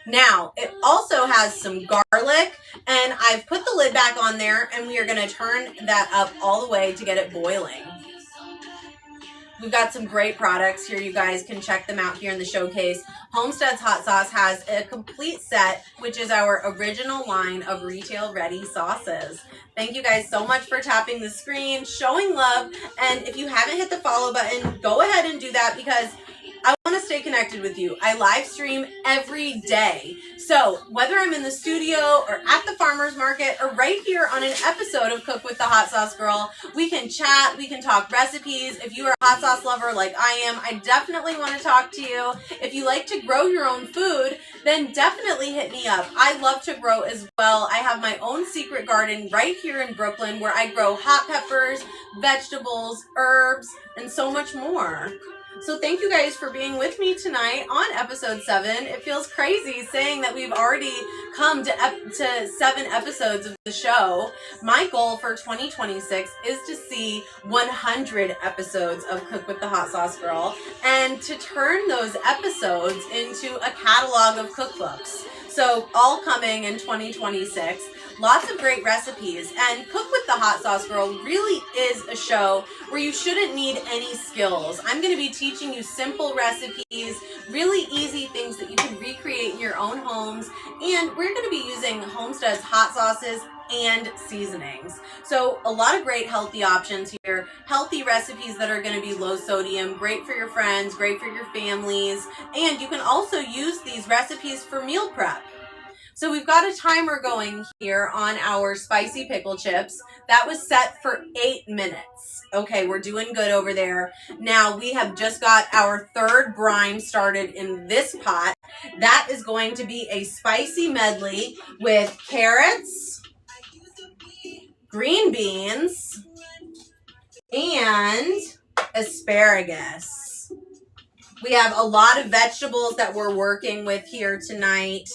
Now, it also has some garlic, and I've put the lid back on there, and we are going to turn that up all the way to get it boiling. We've got some great products here. You guys can check them out here in the showcase. Homestead's Hot Sauce has a complete set, which is our original line of retail-ready sauces. Thank you guys so much for tapping the screen, showing love, and if you haven't hit the follow button, go ahead and do that, because I want to stay connected with you. I live stream every day. So whether I'm in the studio or at the farmer's market or right here on an episode of Cook with the Hot Sauce Girl, we can chat, we can talk recipes. If you are a hot sauce lover like I am, I definitely want to talk to you. If you like to grow your own food, then definitely hit me up. I love to grow as well. I have my own secret garden right here in Brooklyn where I grow hot peppers, vegetables, herbs, and so much more. So thank you guys for being with me tonight on episode 7. It feels crazy saying that we've already come to 7 episodes of the show. My goal for 2026 is to see 100 episodes of Cook with the Hot Sauce Girl and to turn those episodes into a catalog of cookbooks. So all coming in 2026. Lots of great recipes, and Cook with the Hot Sauce Girl really is a show where you shouldn't need any skills. I'm going to be teaching you simple recipes, really easy things that you can recreate in your own homes, and we're going to be using Homestead's hot sauces and seasonings. So a lot of great healthy options here, healthy recipes that are going to be low sodium, great for your friends, great for your families, and you can also use these recipes for meal prep. So we've got a timer going here on our spicy pickle chips. That was set for 8 minutes. Okay, we're doing good over there. Now we have just got our third brine started in this pot. That is going to be a spicy medley with carrots, green beans, and asparagus. We have a lot of vegetables that we're working with here tonight.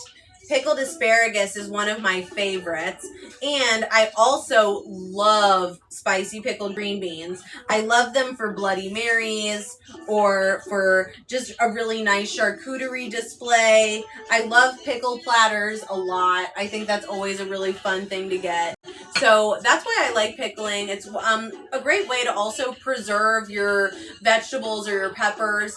Pickled asparagus is one of my favorites, and I also love spicy pickled green beans. I love them for Bloody Marys or for just a really nice charcuterie display. I love pickle platters a lot. I think that's always a really fun thing to get. So that's why I like pickling. It's a great way to also preserve your vegetables or your peppers.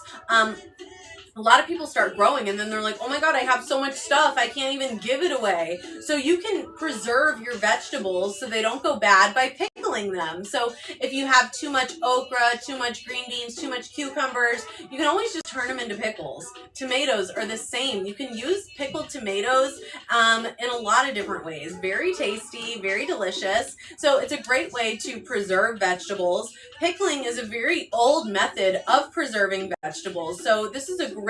A lot of people start growing and then they're like, oh my God, I have so much stuff, I can't even give it away. So you can preserve your vegetables so they don't go bad by pickling them. So if you have too much okra, too much green beans, too much cucumbers, you can always just turn them into pickles. Tomatoes are the same. You can use pickled tomatoes in a lot of different ways. Very tasty, very delicious. So it's a great way to preserve vegetables. Pickling is a very old method of preserving vegetables. So this is a great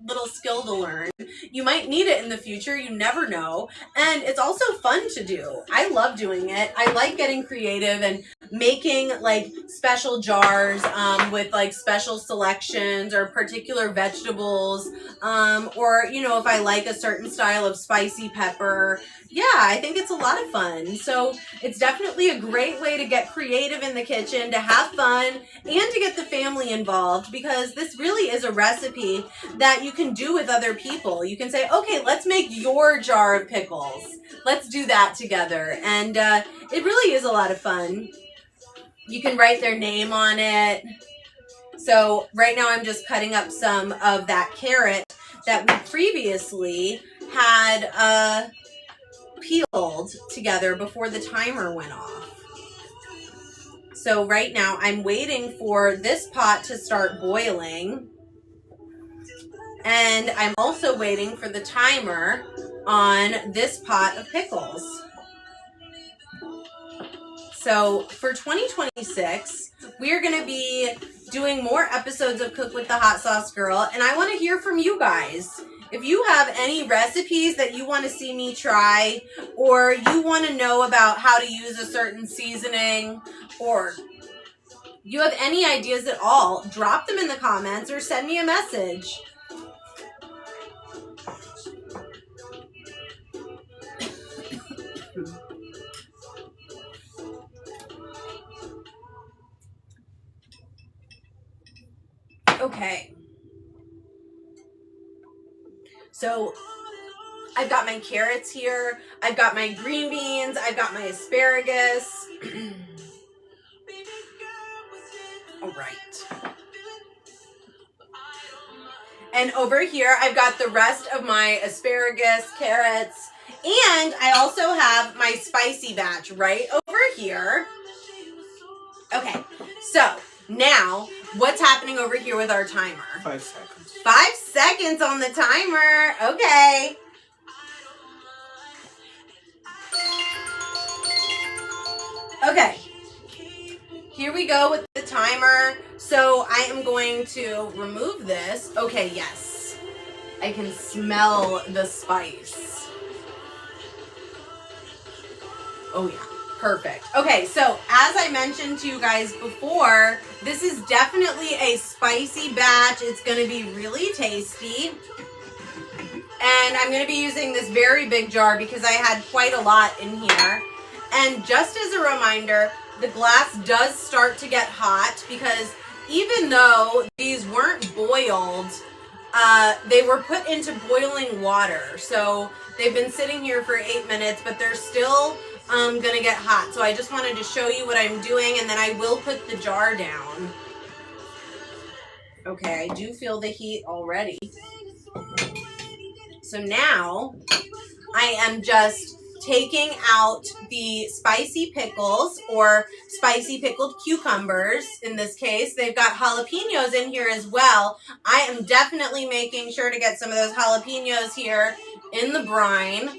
little skill to learn. You might need it in the future. You never know. And it's also fun to do. I love doing it. I like getting creative and making like special jars with like special selections or particular vegetables, or you know, if I like a certain style of spicy pepper. Yeah, I think it's a lot of fun. So it's definitely a great way to get creative in the kitchen, to have fun, and to get the family involved, because this really is a recipe that you can do with other people. You can say, okay, let's make your jar of pickles. Let's do that together. And it really is a lot of fun. You can write their name on it. So right now I'm just cutting up some of that carrot that we previously had peeled together before the timer went off. So right now I'm waiting for this pot to start boiling. And I'm also waiting for the timer on this pot of pickles. So for 2026, we are going to be doing more episodes of Cook with the Hot Sauce Girl, and I want to hear from you guys. If you have any recipes that you want to see me try, or you want to know about how to use a certain seasoning, or you have any ideas at all, drop them in the comments or send me a message. Okay. So I've got my carrots here. I've got my green beans. I've got my asparagus. All right. And over here, I've got the rest of my asparagus, carrots, and I also have my spicy batch right over here. Okay, so now what's happening over here with our timer? 5 seconds. 5 seconds on the timer. Okay. Okay. Here we go with the timer. So I am going to remove this. Okay, yes. I can smell the spice. Oh yeah. Perfect. Okay, so as I mentioned to you guys before, this is definitely a spicy batch. It's going to be really tasty. And I'm going to be using this very big jar because I had quite a lot in here. And just as a reminder, the glass does start to get hot because even though these weren't boiled, they were put into boiling water. So they've been sitting here for 8 minutes, but they're still gonna get hot. So I just wanted to show you what I'm doing, and then I will put the jar down. Okay, I do feel the heat already. So now I am just taking out the spicy pickles, or spicy pickled cucumbers in this case. They've got jalapenos in here as well. I am definitely making sure to get some of those jalapenos here in the brine.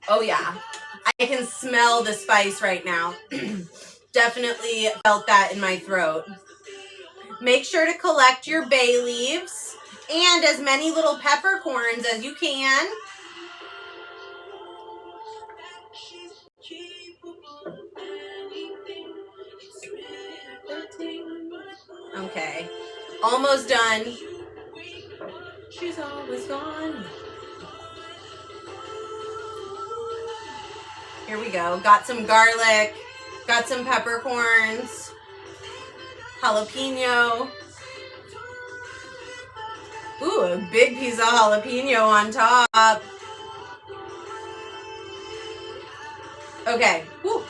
Oh yeah, I can smell the spice right now. Definitely felt that in my throat. Make sure to collect your bay leaves and as many little peppercorns as you can. Okay, almost done. She's always gone. Here we go. Got some garlic, got some peppercorns, jalapeno. Ooh, a big piece of jalapeno on top. Okay, woo.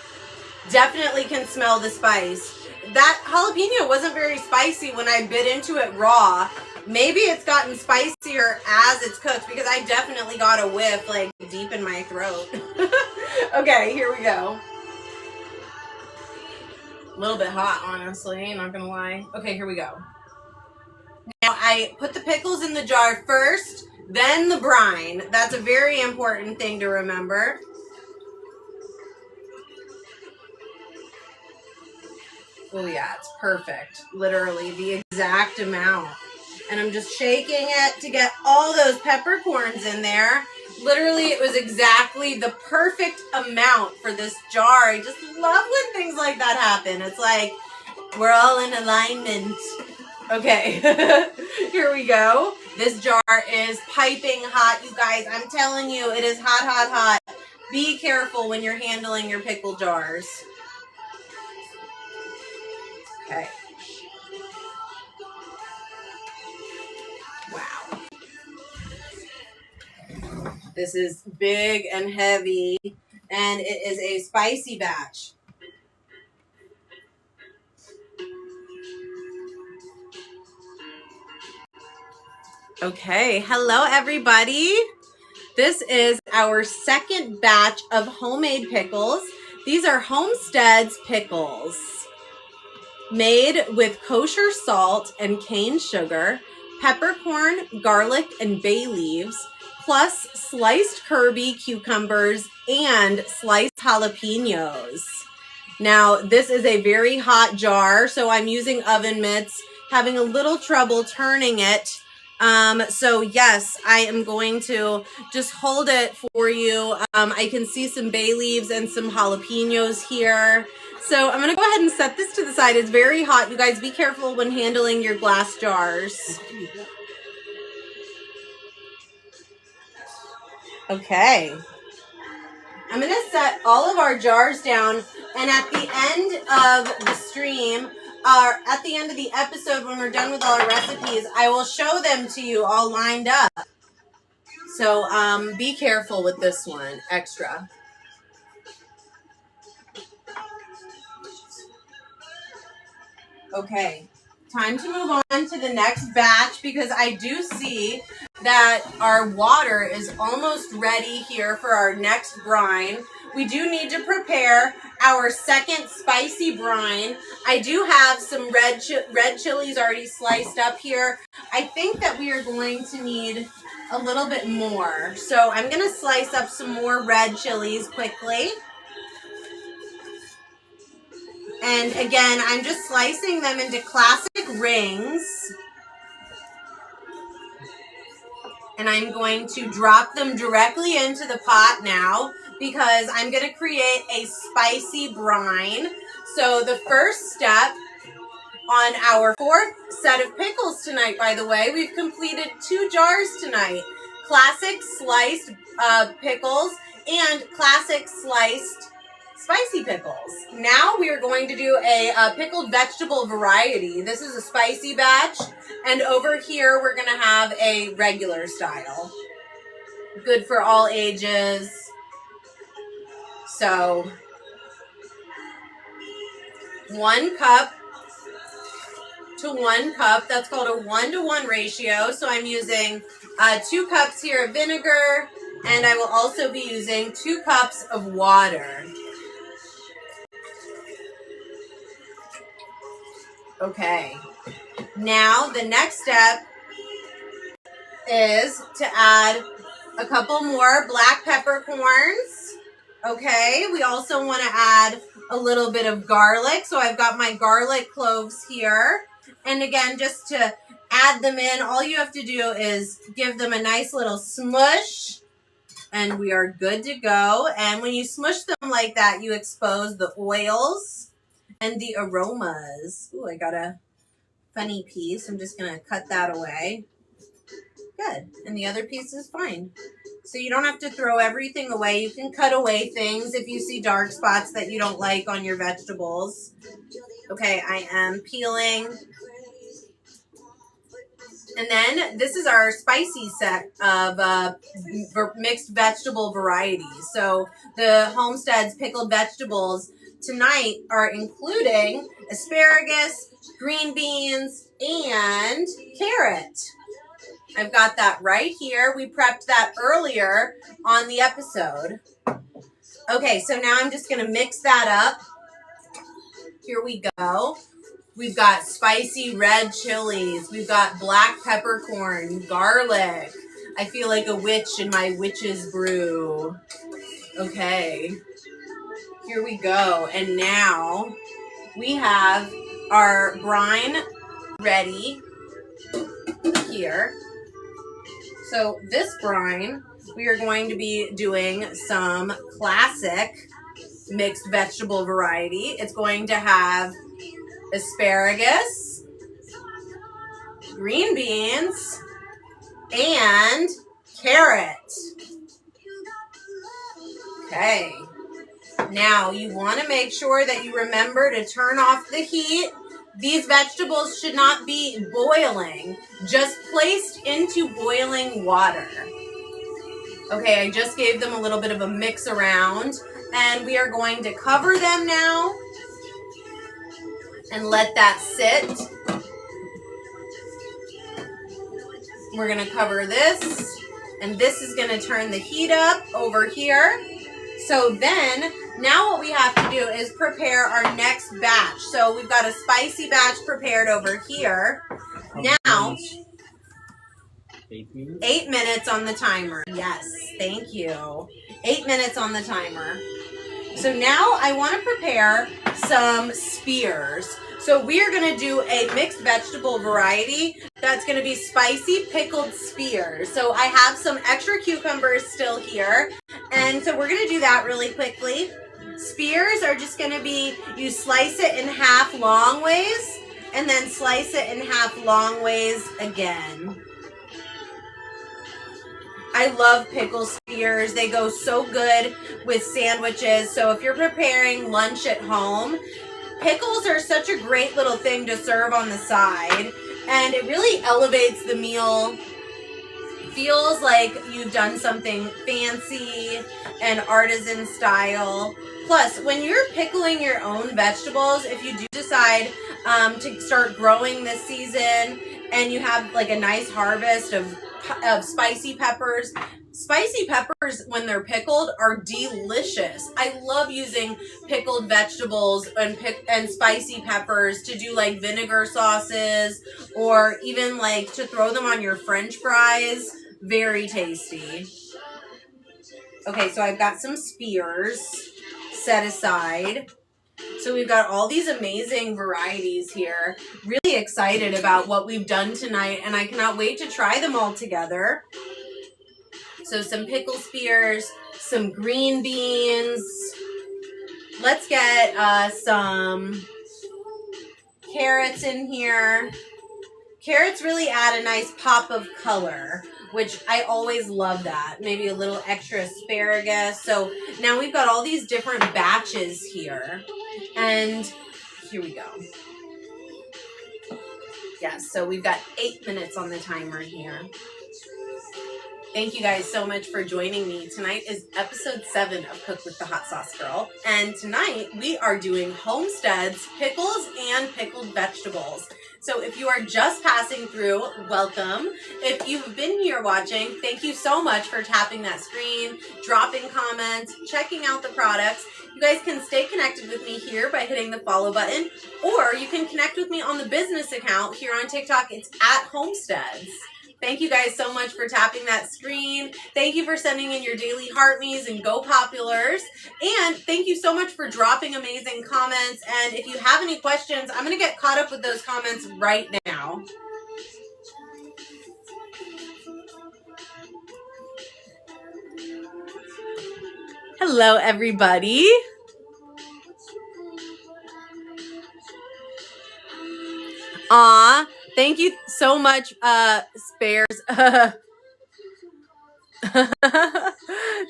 Definitely can smell the spice. That jalapeno wasn't very spicy when I bit into it raw. Maybe it's gotten spicier as it's cooked because I definitely got a whiff like deep in my throat. Okay, here we go. A little bit hot, honestly, not gonna lie. Okay, here we go. Now I put the pickles in the jar first, then the brine. That's a very important thing to remember. Oh yeah, it's perfect. Literally the exact amount. And I'm just shaking it to get all those peppercorns in there. Literally, it was exactly the perfect amount for this jar. I just love when things like that happen. It's like we're all in alignment. Okay, here we go. This jar is piping hot, you guys. I'm telling you, it is hot, hot, hot. Be careful when you're handling your pickle jars. Okay. Wow. This is big and heavy, and it is a spicy batch. Okay, hello everybody. This is our second batch of homemade pickles. These are Homestead's pickles, made with kosher salt and cane sugar, peppercorn, garlic, and bay leaves, plus sliced Kirby cucumbers and sliced jalapenos. Now, this is a very hot jar, so I'm using oven mitts, having a little trouble turning it. So yes, I am going to just hold it for you. I can see some bay leaves and some jalapenos here. So I'm going to go ahead and set this to the side. It's very hot. You guys be careful when handling your glass jars. Okay. I'm going to set all of our jars down, and at the end of the stream, or at the end of the episode when we're done with all our recipes, I will show them to you all lined up. So be careful with this one, extra. Okay, time to move on to the next batch because I do see that our water is almost ready here for our next brine. We do need to prepare our second spicy brine. I do have some red chilies already sliced up here. I think that we are going to need a little bit more. So I'm going to slice up some more red chilies quickly. And again, I'm just slicing them into classic rings. And I'm going to drop them directly into the pot now because I'm going to create a spicy brine. So the first step on our fourth set of pickles tonight, by the way, we've completed 2 jars tonight. Classic sliced pickles and classic sliced spicy pickles. Now we are going to do a pickled vegetable variety. This is a spicy batch, and over here we're going to have a regular style. Good for all ages. So 1 cup to 1 cup. That's called a 1-to-1 ratio. So I'm using 2 cups here of vinegar, and I will also be using 2 cups of water. Okay, now the next step is to add a couple more black peppercorns. Okay, we also want to add a little bit of garlic. So I've got my garlic cloves here. And again, just to add them in, all you have to do is give them a nice little smush. And we are good to go. And when you smush them like that, you expose the oils and the aromas. Ooh, I got a funny piece. I'm just going to cut that away. Good. And the other piece is fine. So you don't have to throw everything away. You can cut away things if you see dark spots that you don't like on your vegetables. Okay, I am peeling. And then this is our spicy set of mixed vegetable varieties. So the Homestead's pickled vegetables tonight are including asparagus, green beans, and carrot. I've got that right here. We prepped that earlier on the episode. Okay, so now I'm just going to mix that up. Here we go. We've got spicy red chilies. We've got black peppercorn, garlic. I feel like a witch in my witch's brew. Okay. Here we go. And now we have our brine ready here. So this brine, we are going to be doing some classic mixed vegetable variety. It's going to have asparagus, green beans, and carrot. Okay. Now, you want to make sure that you remember to turn off the heat. These vegetables should not be boiling, just placed into boiling water. Okay, I just gave them a little bit of a mix around, and we are going to cover them now and let that sit. We're going to cover this, and this is going to turn the heat up over here. So then, now what we have to do is prepare our next batch. So we've got a spicy batch prepared over here. Now, 8 minutes? 8 minutes on the timer. Yes, thank you. 8 minutes on the timer. So now I want to prepare some spears. So we are going to do a mixed vegetable variety that's going to be spicy pickled spears. So I have some extra cucumbers still here, and so we're going to do that really quickly. Spears are just going to be, you slice it in half long ways and then slice it in half long ways again. I love pickle spears. They go so good with sandwiches. So if you're preparing lunch at home, pickles are such a great little thing to serve on the side, and it really elevates the meal. Feels like you've done something fancy and artisan style. Plus, when you're pickling your own vegetables, if you do decide to start growing this season and you have like a nice harvest of spicy peppers, when they're pickled are delicious. I love using pickled vegetables and spicy peppers to do like vinegar sauces, or even like to throw them on your French fries. Very tasty. Okay, so I've got some spears set aside. So we've got all these amazing varieties here. Really excited about what we've done tonight, and I cannot wait to try them all together. So some pickle spears, some green beans. Let's get some carrots in here. Carrots really add a nice pop of color, which I always love that. Maybe a little extra asparagus. So now we've got all these different batches here. And here we go. Yes, so we've got 8 minutes on the timer here. Thank you guys so much for joining me. Tonight is episode 7 of Cook with the Hot Sauce Girl. And tonight we are doing Homestead's pickles and pickled vegetables. So if you are just passing through, welcome. If you've been here watching, thank you so much for tapping that screen, dropping comments, checking out the products. You guys can stay connected with me here by hitting the follow button, or you can connect with me on the business account here on TikTok. It's at Homesteads. Thank you guys so much for tapping that screen. Thank you for sending in your daily heart me's and go populars. And thank you so much for dropping amazing comments. And if you have any questions, I'm going to get caught up with those comments right now. Hello, everybody. Aw, thank you so much, Spares.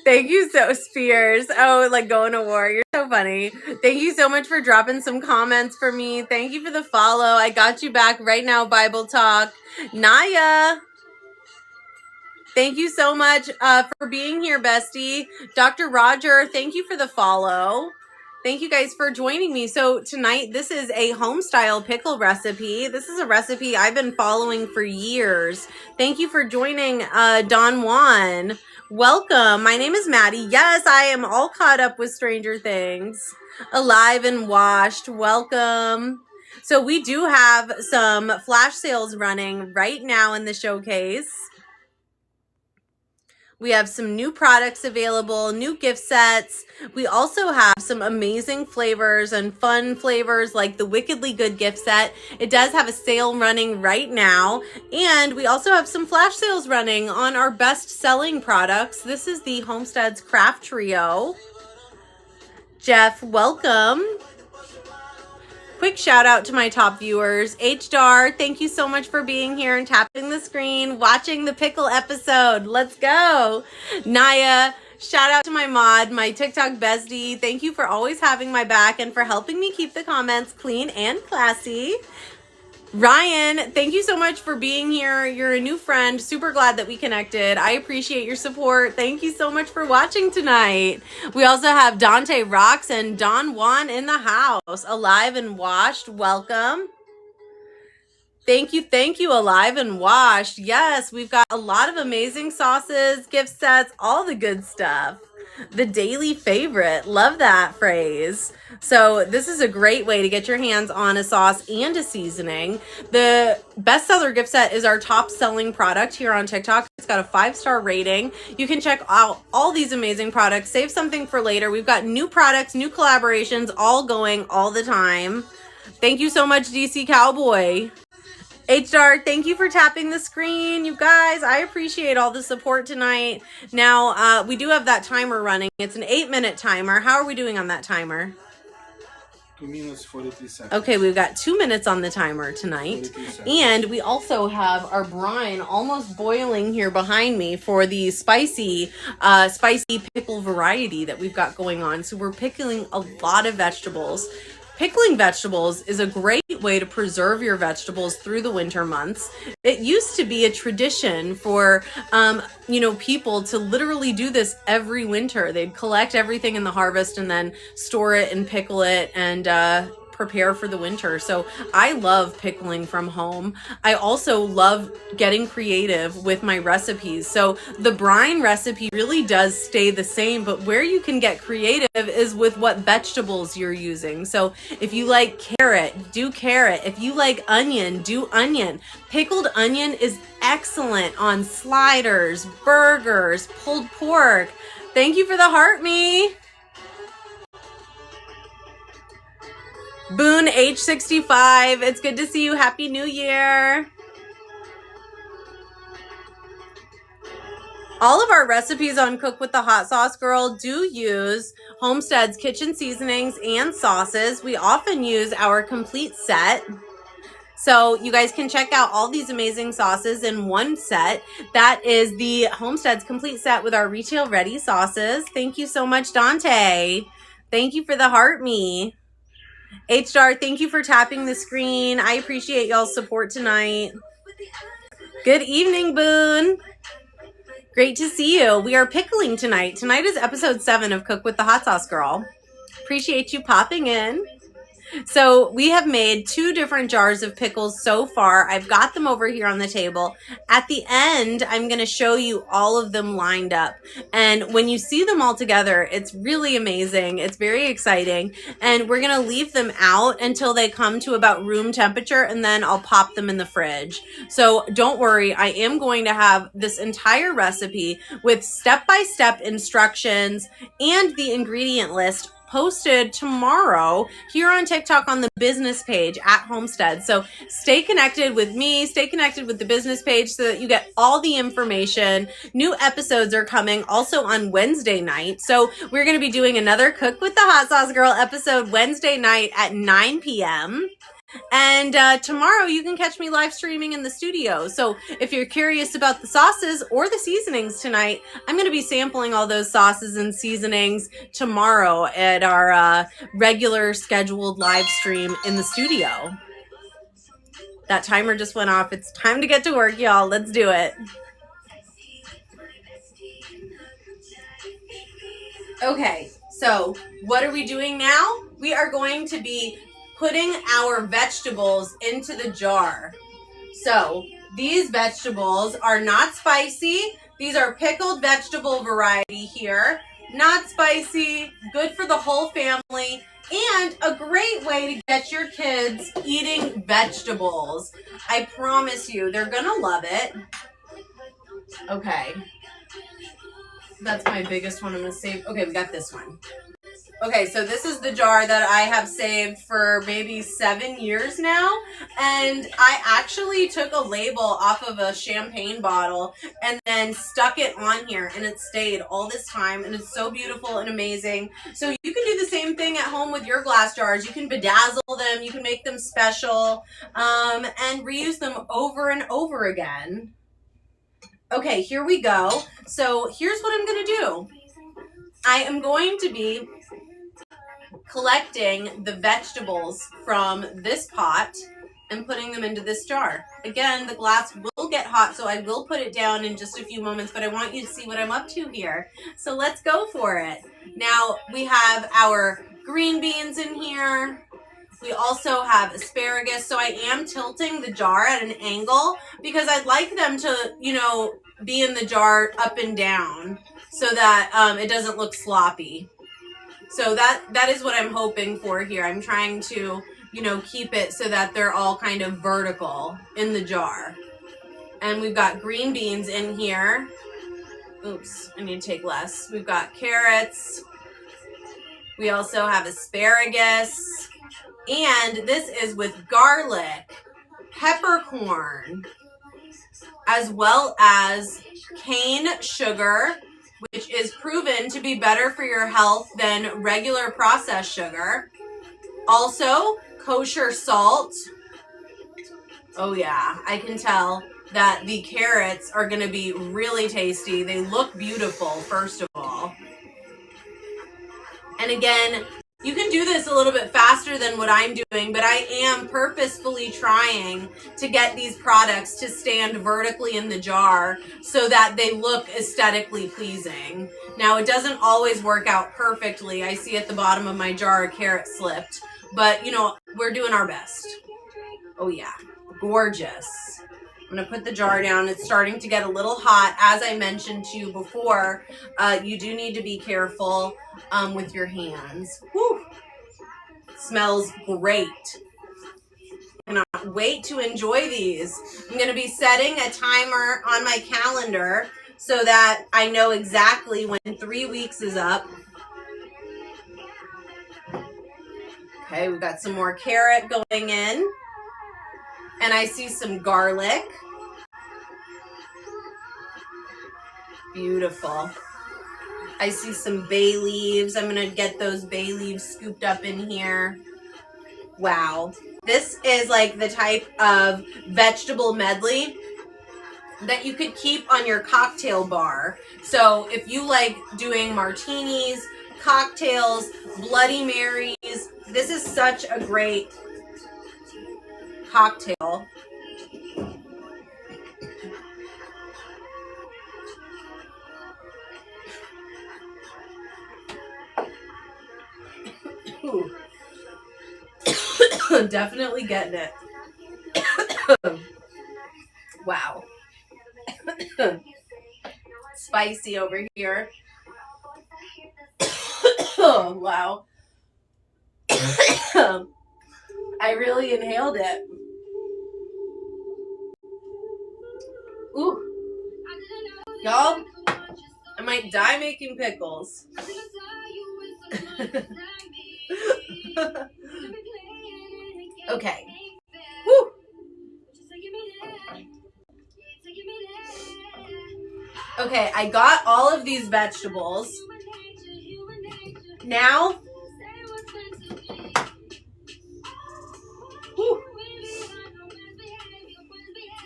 Thank you so, Spears. Oh, like going to war. You're so funny. Thank you so much for dropping some comments for me. Thank you for the follow. I got you back right now, Bible Talk. Naya. Thank you so much for being here, bestie. Dr. Roger, thank you for the follow. Thank you guys for joining me. So tonight, this is a home-style pickle recipe. This is a recipe I've been following for years. Thank you for joining, Don Juan. Welcome. My name is Maddie. Yes, I am all caught up with Stranger Things. Alive and washed. Welcome. So we do have some flash sales running right now in the showcase. We have some new products available, new gift sets. We also have some amazing flavors and fun flavors like the Wickedly Good gift set. It does have a sale running right now. And we also have some flash sales running on our best-selling products. This is the Homestead's Craft Trio. Jeff, welcome. Quick shout out to my top viewers. H-Dar, thank you so much for being here and tapping the screen, watching the pickle episode. Let's go. Naya, shout out to my mod, my TikTok bestie. Thank you for always having my back and for helping me keep the comments clean and classy. Ryan, thank you so much for being here. You're a new friend. Super glad that we connected. I appreciate your support. Thank you so much for watching tonight. We also have Dante Rocks and Don Juan in the house. Alive and washed. Welcome. Thank you, Alive and washed. Yes, we've got a lot of amazing sauces, gift sets, all the good stuff. The daily favorite. Love that phrase. So this is a great way to get your hands on a sauce and a seasoning. The bestseller gift set is our top selling product here on TikTok. It's got a 5-star rating. You can check out all these amazing products. Save something for later. We've got new products, new collaborations, all going all the time. Thank you so much, DC Cowboy. H-Star, thank you for tapping the screen. You guys, I appreciate all the support tonight. Now, we do have that timer running. It's an 8-minute timer. How are we doing on that timer? 2 minutes, 43 seconds. Okay, we've got 2 minutes on the timer tonight. And we also have our brine almost boiling here behind me for the spicy pickle variety that we've got going on. So we're pickling a lot of vegetables. Pickling vegetables is a great way to preserve your vegetables through the winter months. It used to be a tradition for, people to literally do this every winter. They'd collect everything in the harvest and then store it and pickle it and prepare for the winter. So I love pickling from home. I also love getting creative with my recipes. So the brine recipe really does stay the same, but where you can get creative is with what vegetables you're using. So if you like carrot, do carrot. If you like onion, do onion. Pickled onion is excellent on sliders, burgers, pulled pork. Thank you for the heart, me. Boone H65, it's good to see you. Happy New Year. All of our recipes on Cook with the Hot Sauce Girl do use Homestead's kitchen seasonings and sauces. We often use our complete set. So you guys can check out all these amazing sauces in one set. That is the Homestead's complete set with our retail ready sauces. Thank you so much, Dante. Thank you for the heart, me. H-Star, thank you for tapping the screen. I appreciate y'all's support tonight. Good evening, Boone. Great to see you. We are pickling tonight. Tonight is episode 7 of Cook with the Hot Sauce Girl. Appreciate you popping in. So we have made 2 different jars of pickles so far. I've got them over here on the table. At the end, I'm going to show you all of them lined up. And when you see them all together, it's really amazing. It's very exciting. And we're going to leave them out until they come to about room temperature, and then I'll pop them in the fridge. So don't worry, I am going to have this entire recipe with step-by-step instructions and the ingredient list posted tomorrow here on TikTok on the business page at Homestead. So stay connected with me, stay connected with the business page so that you get all the information. New episodes are coming also on Wednesday night. So we're going to be doing another Cook with the Hot Sauce Girl episode Wednesday night at 9 p.m. And tomorrow you can catch me live streaming in the studio. So if you're curious about the sauces or the seasonings tonight, I'm going to be sampling all those sauces and seasonings tomorrow at our regular scheduled live stream in the studio. That timer just went off. It's time to get to work, y'all. Let's do it. Okay, so what are we doing now? We are going to be putting our vegetables into the jar. So these vegetables are not spicy. These are pickled vegetable variety here. Not spicy, good for the whole family, and a great way to get your kids eating vegetables. I promise you, they're gonna love it. Okay. That's my biggest one I'm gonna save. Okay, we got this one. Okay, so this is the jar that I have saved for maybe 7 years now, and I actually took a label off of a champagne bottle and then stuck it on here, and it stayed all this time, and it's so beautiful and amazing. So you can do the same thing at home with your glass jars. You can bedazzle them, you can make them special, and reuse them over and over again. Okay, here we go. So here's what I'm going to do. I am going to be collecting the vegetables from this pot and putting them into this jar. Again, the glass will get hot, so I will put it down in just a few moments, but I want you to see what I'm up to here. So let's go for it. Now, we have our green beans in here. We also have asparagus, so I am tilting the jar at an angle because I'd like them to, be in the jar up and down. so that it doesn't look sloppy. So that is what I'm hoping for here. I'm trying to, you know, keep it so that they're all kind of vertical in the jar. And we've got green beans in here. Oops, I need to take less. We've got carrots. We also have asparagus. And this is with garlic, peppercorn, as well as cane sugar, which is proven to be better for your health than regular processed sugar. Also, kosher salt. Oh yeah, I can tell that the carrots are going to be really tasty. They look beautiful, first of all. And again, you can do this a little bit faster than what I'm doing, but I am purposefully trying to get these products to stand vertically in the jar so that they look aesthetically pleasing. Now, it doesn't always work out perfectly. I see at the bottom of my jar a carrot slipped, but you know, we're doing our best. Oh yeah, gorgeous. I'm going to put the jar down. It's starting to get a little hot. As I mentioned to you before, you do need to be careful with your hands. Whew. Smells great. I cannot wait to enjoy these. I'm going to be setting a timer on my calendar so that I know exactly when 3 weeks is up. Okay, we've got some more carrot going in. And I see some garlic. Beautiful. I see some bay leaves. I'm going to get those bay leaves scooped up in here. Wow. This is like the type of vegetable medley that you could keep on your cocktail bar. So if you like doing martinis, cocktails, Bloody Marys, this is such a great cocktail. Ooh. Definitely getting it. Wow. Spicy over here. Oh, wow. I really inhaled it. Ooh. Y'all, I might die making pickles. Okay. Woo. Okay, I got all of these vegetables. Now, woo.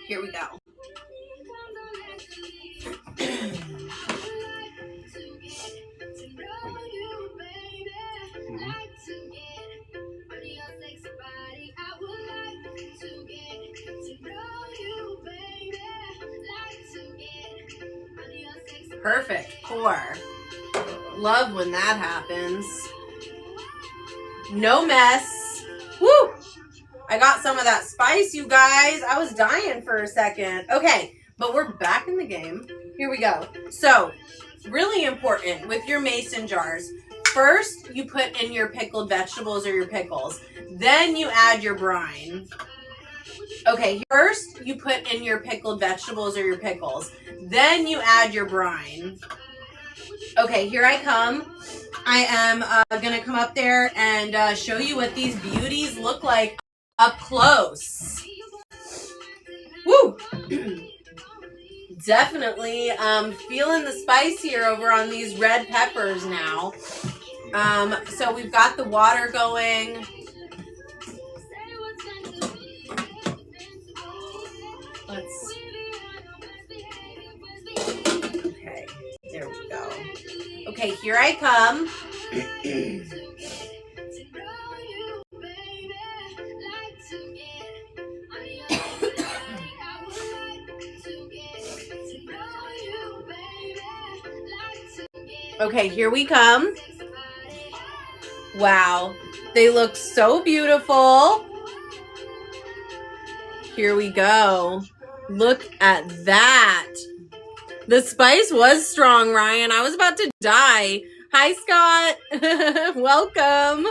Here we go. Perfect. Pour. Love when that happens. No mess. Woo! I got some of that spice, you guys. I was dying for a second. Okay, but we're back in the game. Here we go. So, really important with your mason jars. First, you put in your pickled vegetables or your pickles. Then you add your brine. Okay, first you put in your pickled vegetables or your pickles. Then you add your brine. Okay, here I come. I am going to come up there and show you what these beauties look like up close. Woo! Definitely feeling the spice here over on these red peppers now. So we've got the water going. Okay, there we go. Okay, here I come. Okay, here we come. Wow, they look so beautiful. Here we go. Look at that. The spice was strong, Ryan. I was about to die. Hi, Scott. Welcome.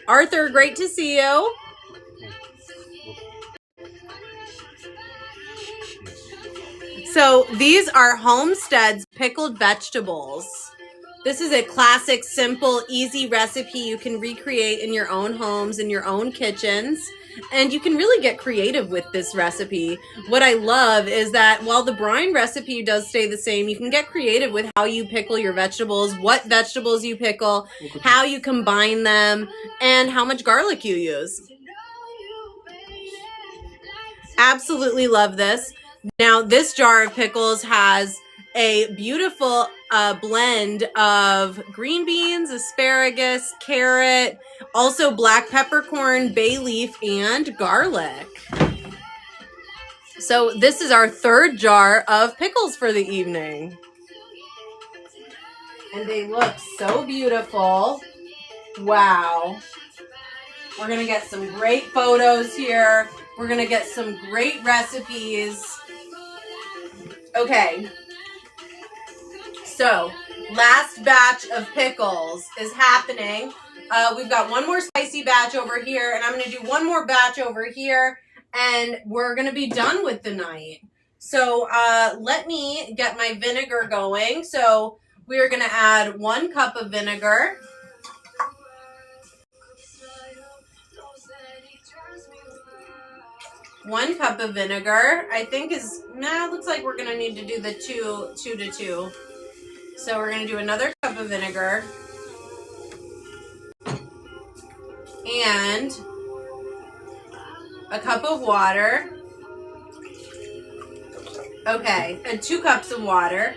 Arthur, great to see you. So these are Homestead's pickled vegetables. This is a classic, simple, easy recipe you can recreate in your own homes, in your own kitchens. And you can really get creative with this recipe. What I love is that while the brine recipe does stay the same, you can get creative with how you pickle your vegetables, what vegetables you pickle, how you combine them, and how much garlic you use. Absolutely love this. Now, this jar of pickles has a beautiful blend of green beans, asparagus, carrot, also black peppercorn, bay leaf, and garlic. So this is our third jar of pickles for the evening. And they look so beautiful. Wow. We're going to get some great photos here. We're going to get some great recipes. Okay. So, last batch of pickles is happening. We've got one more spicy batch over here, and I'm going to do one more batch over here, and we're going to be done with the night. So, let me get my vinegar going. So, we're going to add 1 cup of vinegar. One cup of vinegar, I think is, looks like we're going to need to do the 2 to 2. So we're going to do another cup of vinegar. And a cup of water. Okay, and 2 cups of water.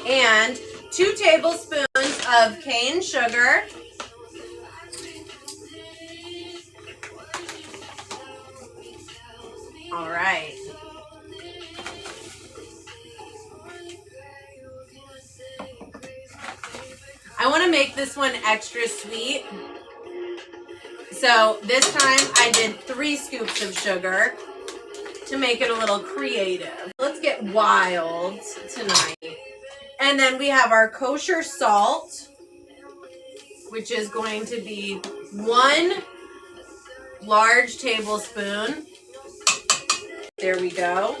And 2 tablespoons of cane sugar. All right. I want to make this one extra sweet. So this time I did 3 scoops of sugar to make it a little creative. Let's get wild tonight. And then we have our kosher salt, which is going to be 1 large tablespoon. There we go.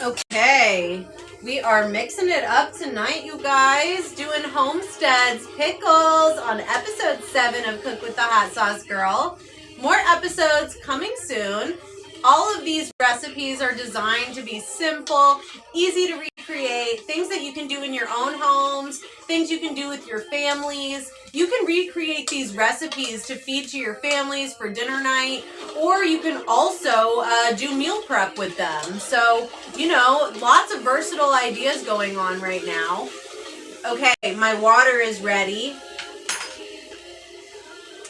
Okay, we are mixing it up tonight, you guys. Doing Homestead's pickles on episode 7 of Cook with the Hot Sauce Girl. More episodes coming soon. All of these recipes are designed to be simple, easy to recreate, things that you can do in your own homes, things you can do with your families. You can recreate these recipes to feed to your families for dinner night, or you can also do meal prep with them. So, you know, lots of versatile ideas going on right now. Okay, my water is ready.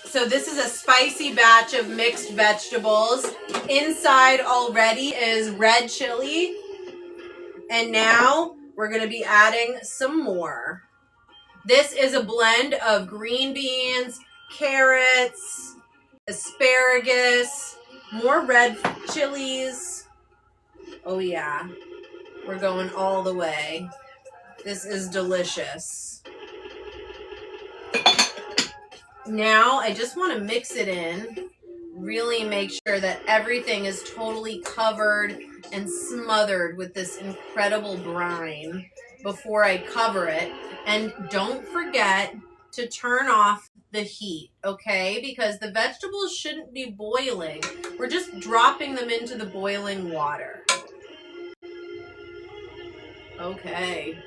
So this is a spicy batch of mixed vegetables. Inside already is red chili. And now we're going to be adding some more. This is a blend of green beans, carrots, asparagus, more red chilies. Oh yeah, we're going all the way. This is delicious. Now I just want to mix it in, really make sure that everything is totally covered and smothered with this incredible brine before I cover it. And don't forget to turn off the heat, okay? Because the vegetables shouldn't be boiling. We're just dropping them into the boiling water. Okay.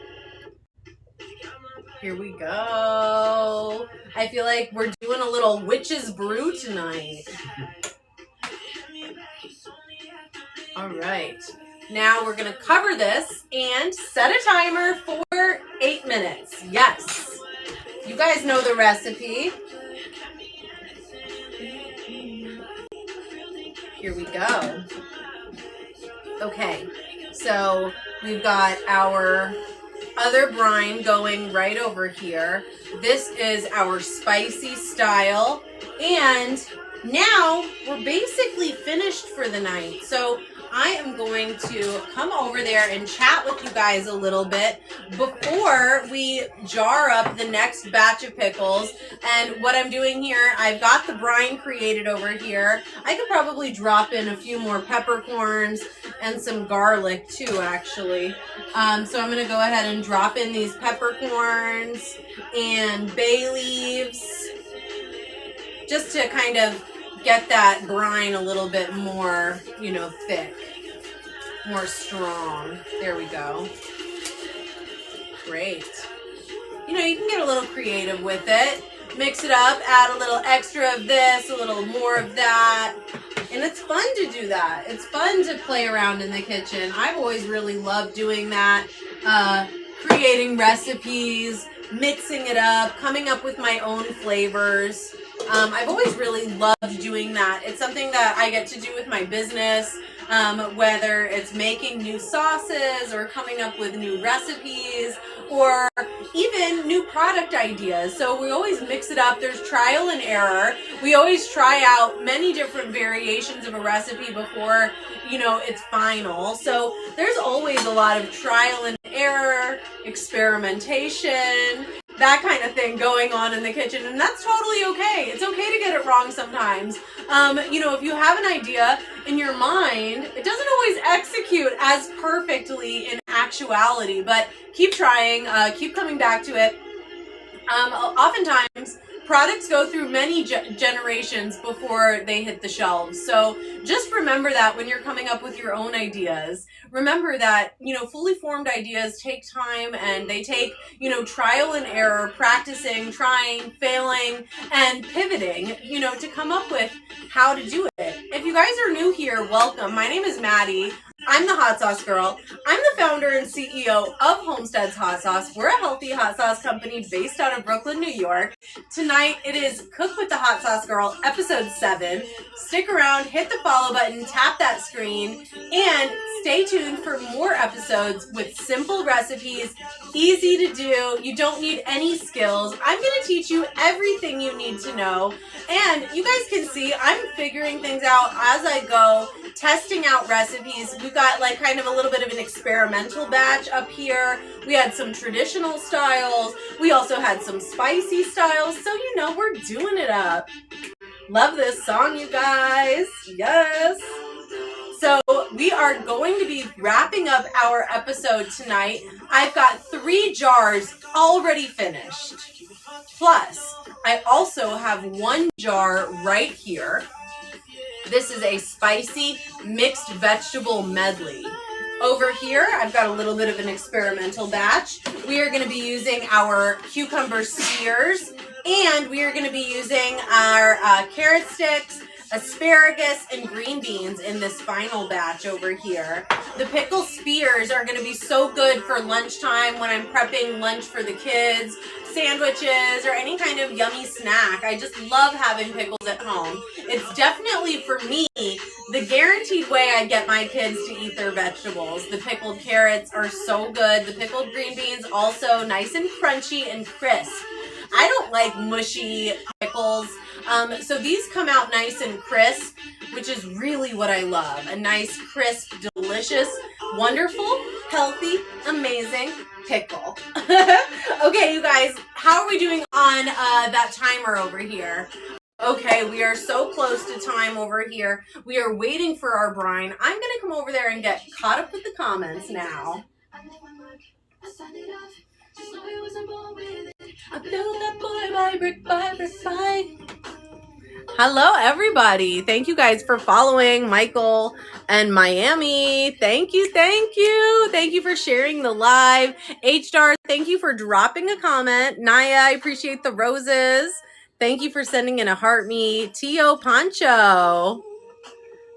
Here we go. I feel like we're doing a little witch's brew tonight. All right. Now we're going to cover this and set a timer for 8 minutes. Yes. You guys know the recipe. Here we go. Okay. So we've got our other brine going right over here. This is our spicy style, and Now we're basically finished for the night. So I am going to come over there and chat with you guys a little bit before we jar up the next batch of pickles. And what I'm doing here, I've got the brine created over here. I could probably drop in a few more peppercorns and some garlic too, actually. So I'm going to go ahead and drop in these peppercorns and bay leaves just to kind of get that brine a little bit more, you know, thick, more strong. There we go. Great. You know, you can get a little creative with it. Mix it up, add a little extra of this, a little more of that. And it's fun to do that. It's fun to play around in the kitchen. I've always really loved doing that. Creating recipes, mixing it up, coming up with my own flavors. I've always really loved doing that. It's something that I get to do with my business, whether it's making new sauces or coming up with new recipes or even new product ideas. So we always mix it up. There's trial and error. We always try out many different variations of a recipe before, you know, it's final. So there's always a lot of trial and error, experimentation, that kind of thing going on in the kitchen, and that's totally okay. It's okay to get it wrong sometimes. You know, if you have an idea in your mind, it doesn't always execute as perfectly in actuality, but keep trying, keep coming back to it. Oftentimes, products go through many generations before they hit the shelves. So just remember that when you're coming up with your own ideas. Remember that, you know, fully formed ideas take time and they take, you know, trial and error, practicing, trying, failing, and pivoting, you know, to come up with how to do it. If you guys are new here, welcome. My name is Maddie. I'm the Hot Sauce Girl. I'm the founder and CEO of Homestead's Hot Sauce. We're a healthy hot sauce company based out of Brooklyn, New York. Tonight, it is Cook with the Hot Sauce Girl, episode 7. Stick around, hit the follow button, tap that screen, and stay tuned for more episodes with simple recipes, easy to do. You don't need any skills. I'm going to teach you everything you need to know. And you guys can see I'm figuring things out as I go, testing out recipes. We've got like kind of a little bit of an experimental batch up here. We had some traditional styles. We also had some spicy styles. So, you know, we're doing it up. Love this song, you guys. Yes. So we are going to be wrapping up our episode tonight. I've got 3 jars already finished. Plus, I also have 1 jar right here. This is a spicy mixed vegetable medley. Over here, I've got a little bit of an experimental batch. We are going to be using our cucumber spears, and we are going to be using our carrot sticks, asparagus, and green beans in this final batch over here. The pickle spears are going to be so good for lunchtime when I'm prepping lunch for the kids, sandwiches, or any kind of yummy snack. I just love having pickles at home. It's definitely, for me, the guaranteed way I get my kids to eat their vegetables. The pickled carrots are so good. The pickled green beans also nice and crunchy and crisp. I don't like mushy pickles, so these come out nice and crisp, which is really what I love. A nice, crisp, delicious, wonderful, healthy, amazing pickle. Okay, you guys, how are we doing on that timer over here? Okay, we are so close to time over here. We are waiting for our brine. I'm going to come over there and get caught up with the comments now. I built that boy by brick by brick by. Hello, everybody. Thank you guys for following Michael and Miami. Thank you. Thank you. Thank you for sharing the live. H-Star, thank you for dropping a comment. Naya, I appreciate the roses. Thank you for sending in a heart me. Tio Pancho.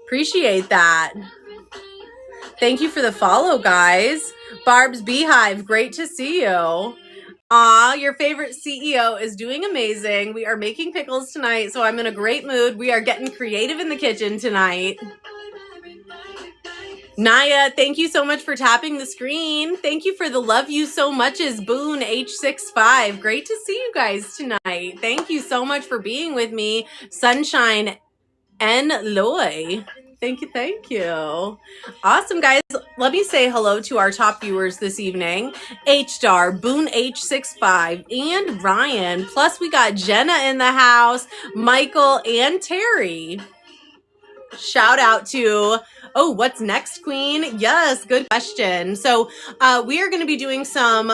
Appreciate that. Thank you for the follow, guys. Barb's Beehive, great to see you. Aw, your favorite CEO is doing amazing. We are making pickles tonight, so I'm in a great mood. We are getting creative in the kitchen tonight. Naya, thank you so much for tapping the screen. Thank you for the love you so much is Boone H65. Great to see you guys tonight. Thank you so much for being with me. Sunshine and Loy. Thank you, thank you. Awesome, guys. Let me say hello to our top viewers this evening. H-Star, Boone H65, and Ryan. Plus, we got Jenna in the house, Michael, and Terry. Shout out to, oh, what's next, Queen? Yes, good question. So we are going to be doing some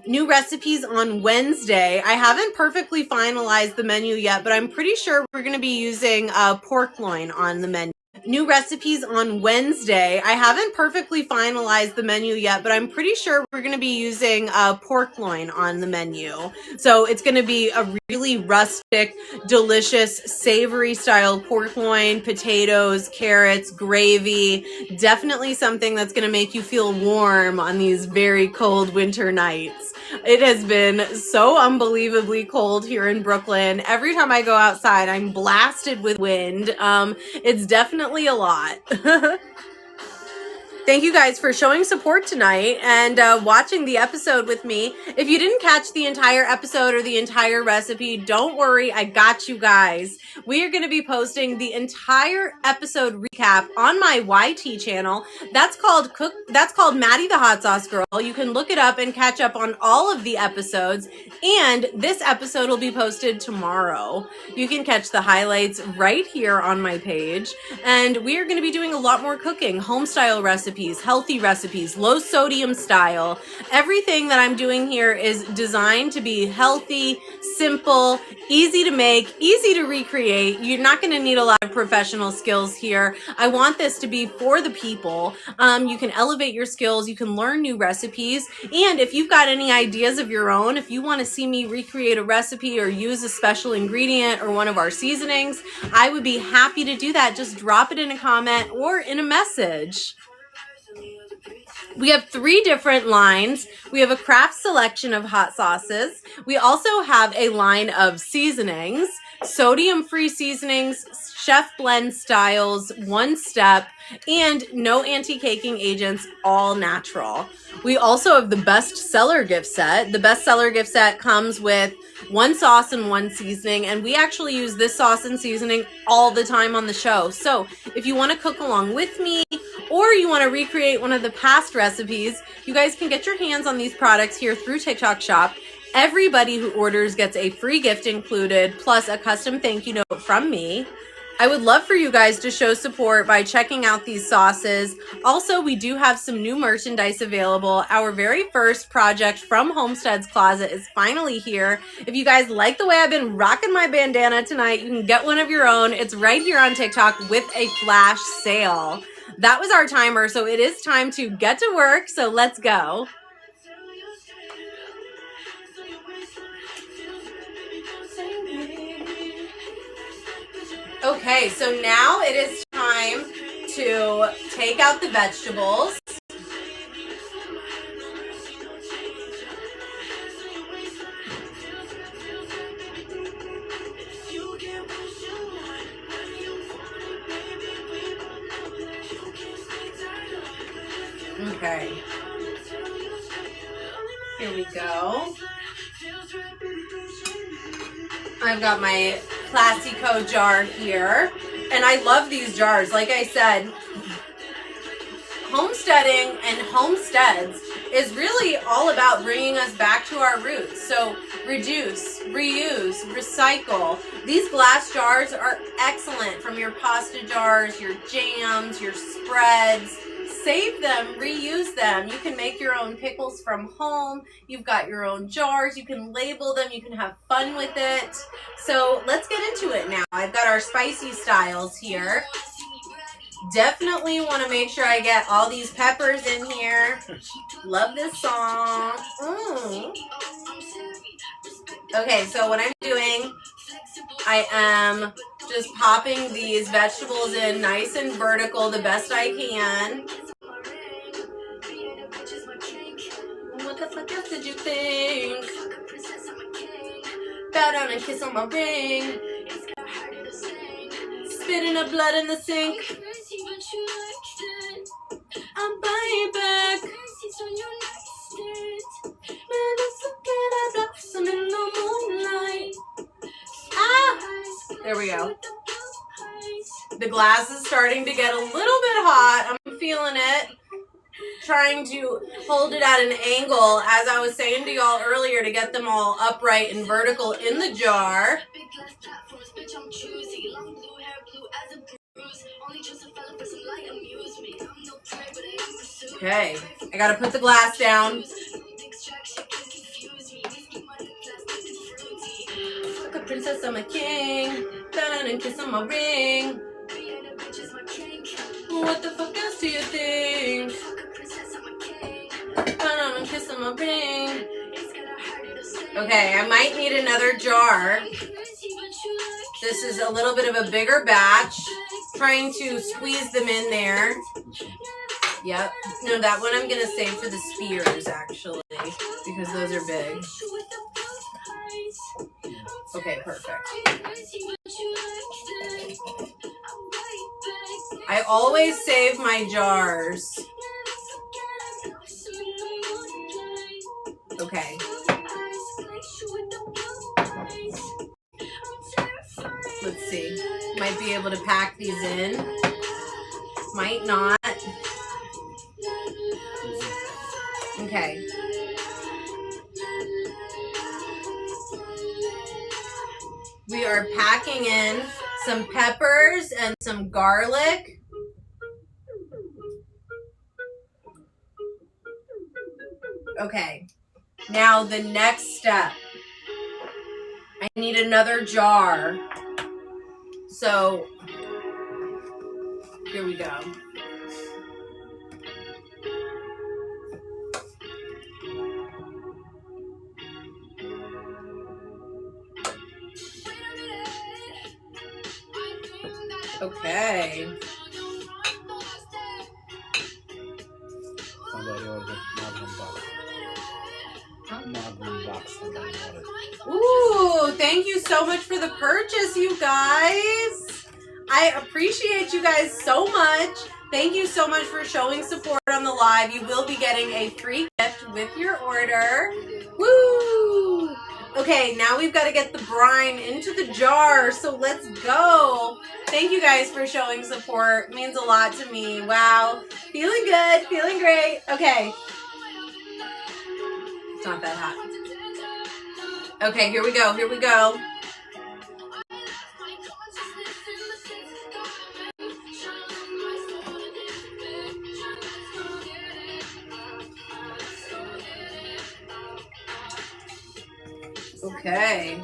new recipes on Wednesday. I haven't perfectly finalized the menu yet, but I'm pretty sure we're going to be using pork loin on the menu. New recipes on Wednesday. I haven't perfectly finalized the menu yet, but I'm pretty sure we're going to be using pork loin on the menu. So it's going to be a really rustic, delicious, savory style pork loin, potatoes, carrots, gravy. Definitely something that's going to make you feel warm on these very cold winter nights. It has been so unbelievably cold here in Brooklyn. Every time I go outside, I'm blasted with wind. It's definitely a lot. Thank you guys for showing support tonight and watching the episode with me. If you didn't catch the entire episode or the entire recipe, don't worry, I got you guys. We are going to be posting the entire episode recap on my YT channel. That's called Maddie the Hot Sauce Girl. You can look it up and catch up on all of the episodes. And this episode will be posted tomorrow. You can catch the highlights right here on my page. And we are going to be doing a lot more cooking, home style recipes, healthy recipes, low sodium style. Everything that I'm doing here is designed to be healthy, simple, easy to make, easy to recreate. You're not going to need a lot of professional skills here. I want this to be for the people. You can elevate your skills. You can learn new recipes. And if you've got any ideas of your own, if you want to see me recreate a recipe or use a special ingredient or one of our seasonings, I would be happy to do that. Just drop it in a comment or in a message. We have 3 different lines. We have a craft selection of hot sauces. We also have a line of seasonings, sodium-free seasonings, chef blend styles, one step, and no anti-caking agents, all natural. We also have the best seller gift set. The best seller gift set comes with 1 sauce and 1 seasoning, and we actually use this sauce and seasoning all the time on the show. So if you want to cook along with me, or you want to recreate one of the past recipes, you guys can get your hands on these products here through TikTok Shop. Everybody who orders gets a free gift included, plus a custom thank you note from me. I would love for you guys to show support by checking out these sauces. Also, we do have some new merchandise available. Our very first project from Homestead's Closet is finally here. If you guys like the way I've been rocking my bandana tonight, you can get one of your own. It's right here on TikTok with a flash sale. That was our timer, so it is time to get to work, so let's go. Okay, so now it is time to take out the vegetables. Okay. Here we go. I've got my Classico jar here, and I love these jars. Like I said, homesteading and homesteads is really all about bringing us back to our roots. So reduce, reuse, recycle. These glass jars are excellent, from your pasta jars, your jams, your spreads. Save them, reuse them. You can make your own pickles from home. You've got your own jars. You can label them. You can have fun with it. So let's get into it now. I've got our spicy styles here. Definitely want to make sure I get all these peppers in here. Love this song. Okay, so what I'm doing, I am just popping these vegetables in nice and vertical the best I can. What the fuck else did you think? Bow down and kiss on my ring. Spitting up blood in the sink. I'm buying back. Ah! There we go. The glass is starting to get a little bit hot. I'm feeling it. Trying to hold it at an angle, as I was saying to y'all earlier, to get them all upright and vertical in the jar. Okay, I gotta put the glass down. Like a princess, I'm a king. Dun and kiss on my ring. What the fuck else do you think? Dun and kiss on my ring. Okay, I might need another jar. This is a little bit of a bigger batch. Trying to squeeze them in there. Yep. No, that one I'm going to save for the spears, actually, because those are big. Okay, perfect. I always save my jars. Okay. Let's see. Might be able to pack these in. Might not. Okay. We are packing in some peppers and some garlic. Okay. Now the next step. I need another jar. So, here we go. Okay. Somebody ordered Magnum box. Magnum box. Somebody ordered. Ooh, thank you so much for the purchase, you guys. I appreciate you guys so much. Thank you so much for showing support on the live. You will be getting a free gift with your order. Woo! Okay, now we've got to get the brine into the jar, so let's go. Thank you guys for showing support. It means a lot to me. Wow. Feeling good. Feeling great. Okay. It's not that hot. Okay, here we go. Here we go. Okay.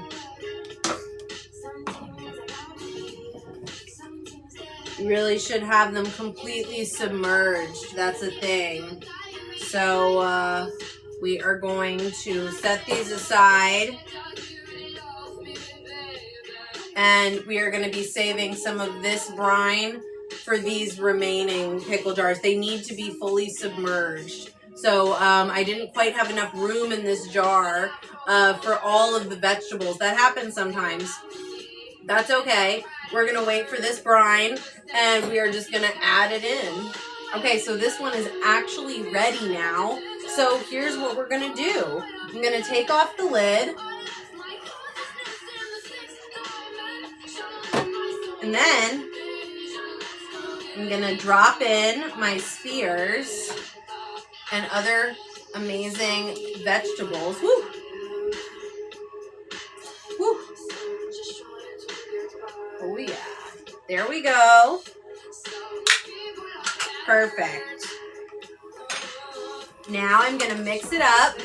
You really should have them completely submerged. That's a thing. So we are going to set these aside. And we are going to be saving some of this brine for these remaining pickle jars. They need to be fully submerged. So I didn't quite have enough room in this jar for all of the vegetables. That happens sometimes. That's okay. We're going to wait for this brine, and we are just going to add it in. Okay, so this one is actually ready now. So here's what we're going to do. I'm going to take off the lid. And then I'm going to drop in my spears and other amazing vegetables. Woo! Woo! Oh yeah. There we go. Perfect. Now I'm going to mix it up.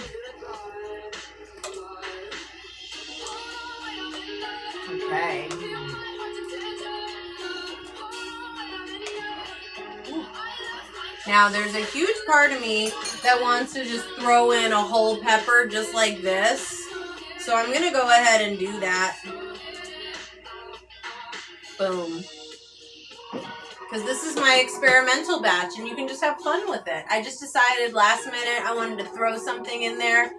Okay. Now there's a huge part of me that wants to just throw in a whole pepper just like this. So I'm going to go ahead and do that. Boom. Because this is my experimental batch and you can just have fun with it. I just decided last minute I wanted to throw something in there.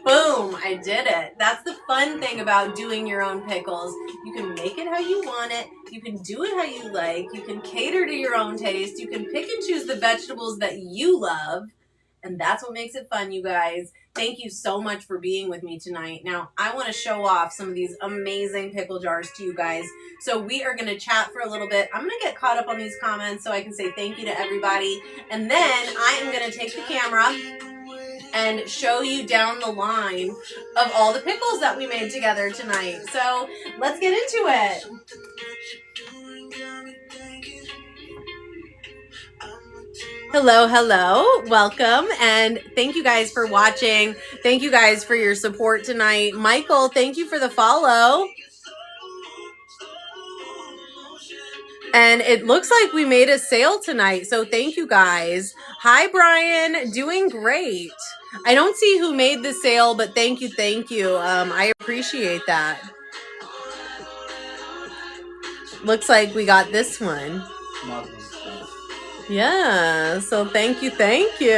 Boom, I did it. That's the fun thing about doing your own pickles. You can make it how you want it. You can do it how you like. You can cater to your own taste. You can pick and choose the vegetables that you love. And that's what makes it fun, you guys. Thank you so much for being with me tonight. Now, I want to show off some of these amazing pickle jars to you guys. So we are going to chat for a little bit. I'm going to get caught up on these comments so I can say thank you to everybody. And then I am going to take the camera and show you down the line of all the pickles that we made together tonight. So let's get into it. Hello, welcome, and thank you guys for watching. Thank you guys for your support tonight. Michael, thank you for the follow. And it looks like we made a sale tonight, so thank you guys. Hi, Brian, doing great. I don't see who made the sale, but thank you. I appreciate that. Looks like we got this one. Yeah, so thank you. Thank you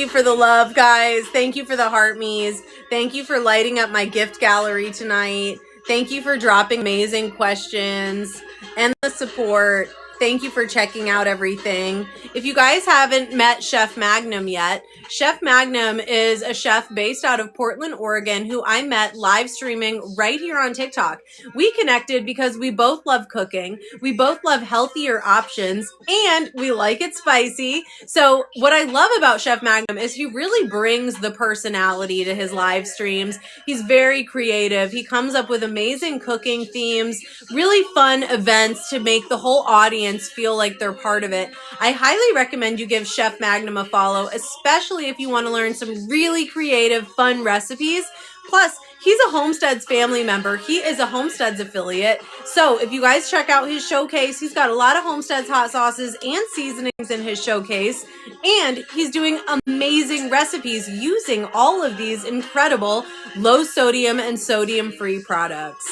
for the love, guys. Thank you for the heart me's. Thank you for lighting up my gift gallery tonight. Thank you for dropping amazing questions and the support. Thank you for checking out everything. If you guys haven't met Chef Magnum yet, Chef Magnum is a chef based out of Portland, Oregon, who I met live streaming right here on TikTok. We connected because we both love cooking. We both love healthier options and we like it spicy. So what I love about Chef Magnum is he really brings the personality to his live streams. He's very creative. He comes up with amazing cooking themes, really fun events to make the whole audience feel like they're part of it. I highly recommend you give Chef Magnum a follow, especially if you want to learn some really creative, fun recipes. Plus, he's a Homestead's family member. He is a Homestead's affiliate. So if you guys check out his showcase, he's got a lot of Homestead's hot sauces and seasonings in his showcase. And he's doing amazing recipes using all of these incredible low sodium and sodium-free products.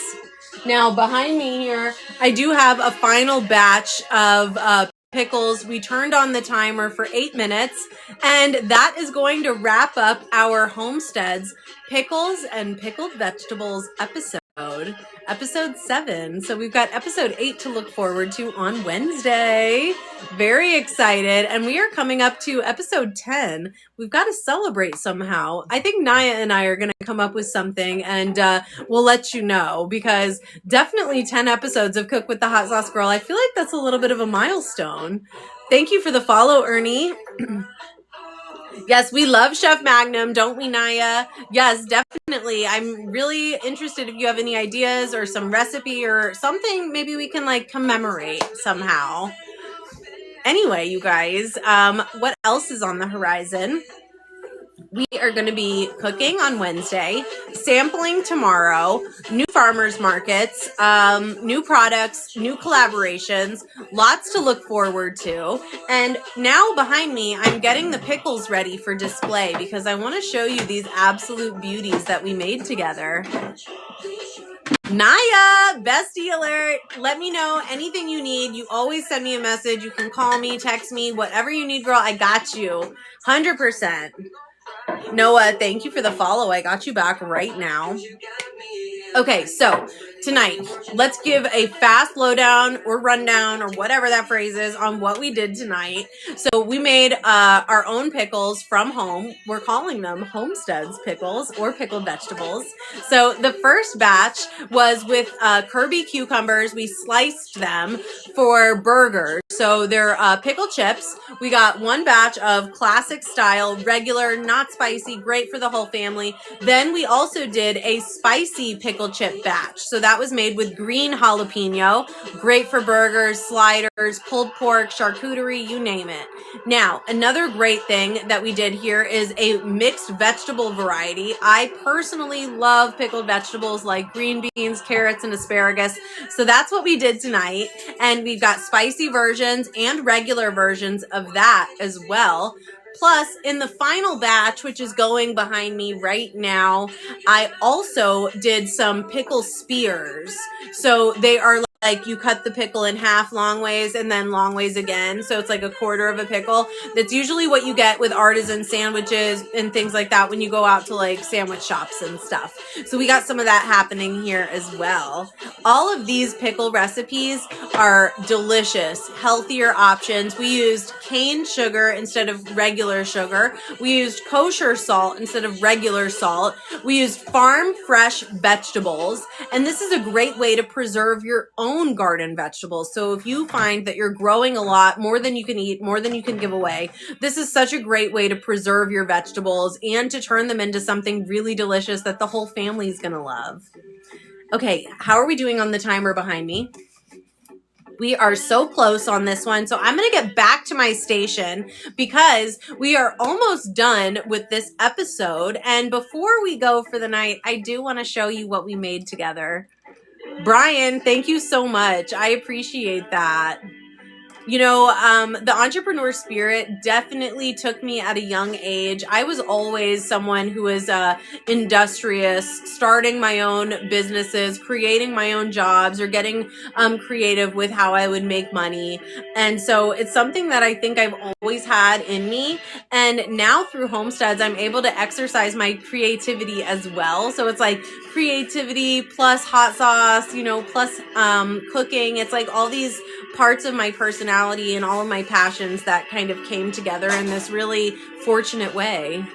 Now, behind me here, I do have a final batch of pickles. We turned on the timer for 8 minutes, and that is going to wrap up our Homestead's Pickles and Pickled Vegetables episode 7. So we've got episode 8 to look forward to on Wednesday. Very excited. And we are coming up to episode 10. We've got to celebrate somehow. I think Naya and I are going to come up with something, and we'll let you know, because definitely 10 episodes of Cook with the Hot Sauce Girl. I feel like that's a little bit of a milestone. Thank you for the follow, Ernie. Yes, we love Chef Magnum, don't we, Naya? Yes, definitely. I'm really interested if you have any ideas or some recipe or something maybe we can like commemorate somehow. Anyway, you guys, what else is on the horizon? We are going to be cooking on Wednesday, sampling tomorrow, new farmers markets, new products, new collaborations, lots to look forward to. And now behind me, I'm getting the pickles ready for display because I want to show you these absolute beauties that we made together. Naya, bestie alert. Let me know anything you need. You always send me a message. You can call me, text me, whatever you need, girl. I got you. 100%. Noah, thank you for the follow. I got you back right now. Okay, so tonight, let's give a fast lowdown or rundown or whatever that phrase is on what we did tonight. So we made our own pickles from home. We're calling them Homestead's pickles or pickled vegetables. So the first batch was with Kirby cucumbers. We sliced them for burgers. So they're pickle chips. We got one batch of classic style, regular, not spicy, great for the whole family. Then we also did a spicy pickle chip batch. So that was made with green jalapeno, great for burgers, sliders, pulled pork, charcuterie, you name it. Now, another great thing that we did here is a mixed vegetable variety. I personally love pickled vegetables like green beans, carrots, and asparagus. So that's what we did tonight. And we've got spicy versions and regular versions of that as well. Plus, in the final batch, which is going behind me right now, I also did some pickle spears. So they are like you cut the pickle in half long ways and then long ways again. So it's like a quarter of a pickle. That's usually what you get with artisan sandwiches and things like that when you go out to like sandwich shops and stuff. So we got some of that happening here as well. All of these pickle recipes are delicious, healthier options. We used cane sugar instead of regular sugar. We used kosher salt instead of regular salt. We used farm fresh vegetables. And this is a great way to preserve your own garden vegetables. So if you find that you're growing a lot, more than you can eat, more than you can give away, this is such a great way to preserve your vegetables and to turn them into something really delicious that the whole family is going to love. Okay, how are we doing on the timer behind me? We are so close on this one. So I'm going to get back to my station because we are almost done with this episode. And before we go for the night, I do want to show you what we made together. Brian, thank you so much. I appreciate that. You know, the entrepreneur spirit definitely took me at a young age. I was always someone who was industrious, starting my own businesses, creating my own jobs, or getting creative with how I would make money. And so it's something that I think I've always had in me. And now through Homesteads, I'm able to exercise my creativity as well. So it's like creativity plus hot sauce, you know, plus cooking. It's like all these parts of my personality and all of my passions that kind of came together in this really fortunate way.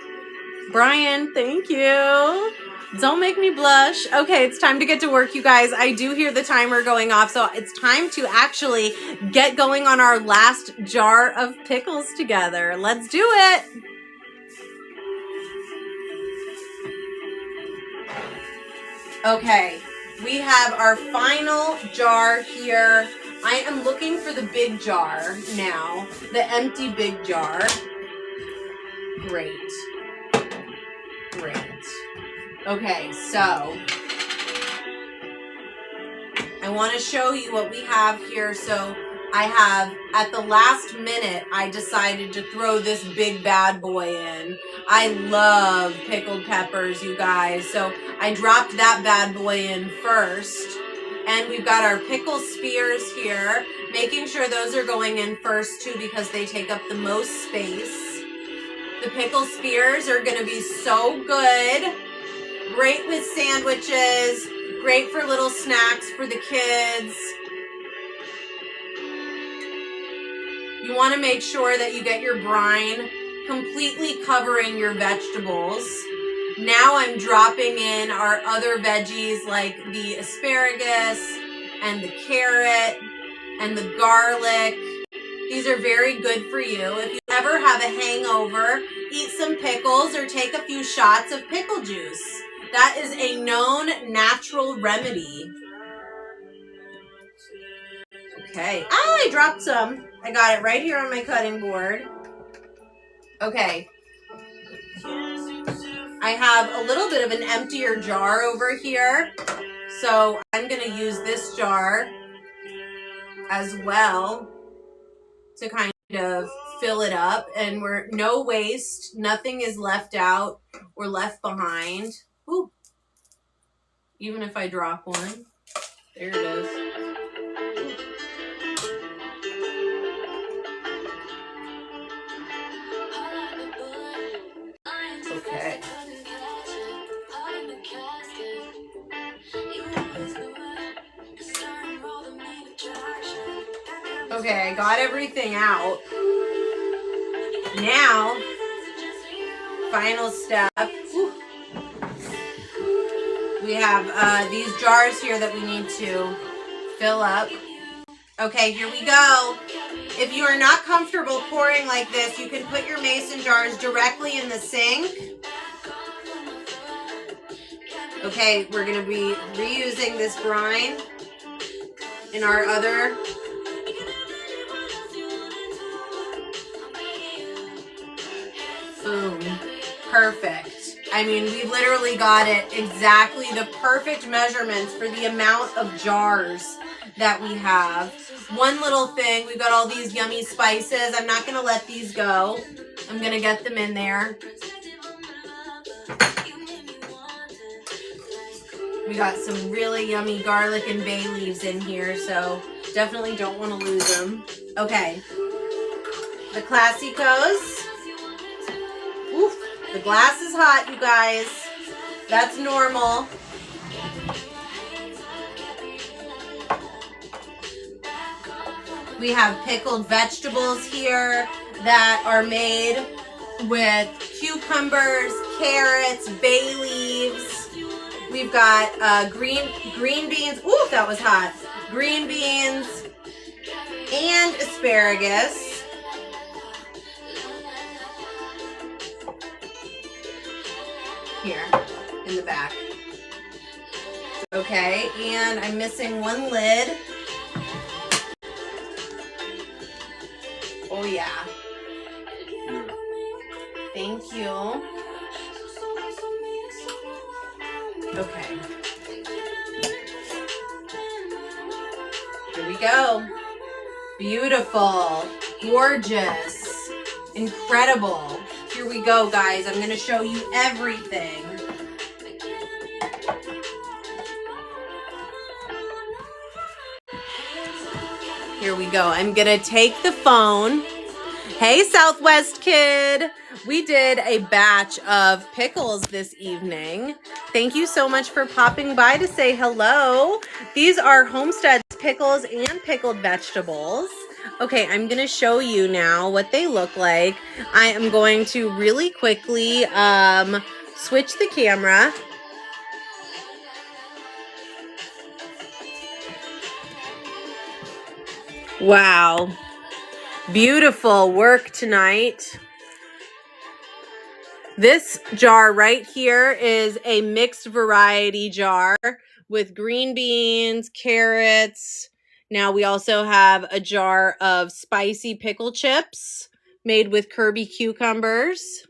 Brian, thank you. Don't make me blush. Okay, it's time to get to work, you guys. I do hear the timer going off, so it's time to actually get going on our last jar of pickles together. Let's do it. Okay, we have our final jar here. I am looking for the big jar now, the empty big jar. Great. Okay, so I want to show you what we have here. So I have, at the last minute, I decided to throw this big bad boy in. I love pickled peppers, you guys. So I dropped that bad boy in first. And we've got our pickle spears here, making sure those are going in first too because they take up the most space. The pickle spears are going to be so good. Great with sandwiches, great for little snacks for the kids. You want to make sure that you get your brine completely covering your vegetables. Now I'm dropping in our other veggies like the asparagus and the carrot and the garlic. These are very good for you. If you ever have a hangover, eat some pickles or take a few shots of pickle juice. That is a known natural remedy. Okay. Oh, I dropped some. I got it right here on my cutting board. Okay. I have a little bit of an emptier jar over here. So I'm going to use this jar as well to kind of fill it up. And we're no waste. Nothing is left out or left behind. Ooh. Even if I drop one. There it is. Okay. Okay, I got everything out. Now, final step. We have these jars here that we need to fill up. Okay, here we go. If you are not comfortable pouring like this, you can put your mason jars directly in the sink. Okay, we're going to be reusing this brine in our other. Boom. Perfect. I mean, we literally got it exactly the perfect measurements for the amount of jars that we have. One little thing, we've got all these yummy spices. I'm not going to let these go. I'm going to get them in there. We got some really yummy garlic and bay leaves in here, so definitely don't want to lose them. Okay. The Classicos. Oof, the glass is hot, you guys. That's normal. We have pickled vegetables here that are made with cucumbers, carrots, bay leaves. We've got green beans. Ooh, that was hot. Green beans and asparagus. Here in the back. Okay, and I'm missing one lid. Oh yeah. Thank you. Okay. Here we go. Beautiful. Gorgeous. Incredible. Here we go, guys. I'm going to show you everything. Here we go. I'm going to take the phone. Hey, Southwest Kid. We did a batch of pickles this evening. Thank you so much for popping by to say hello. These are Homestead's pickles and pickled vegetables. Okay, I'm going to show you now what they look like. I am going to really quickly switch the camera. Wow. Beautiful work tonight. This jar right here is a mixed variety jar with green beans, carrots. Now we also have a jar of spicy pickle chips made with Kirby cucumbers.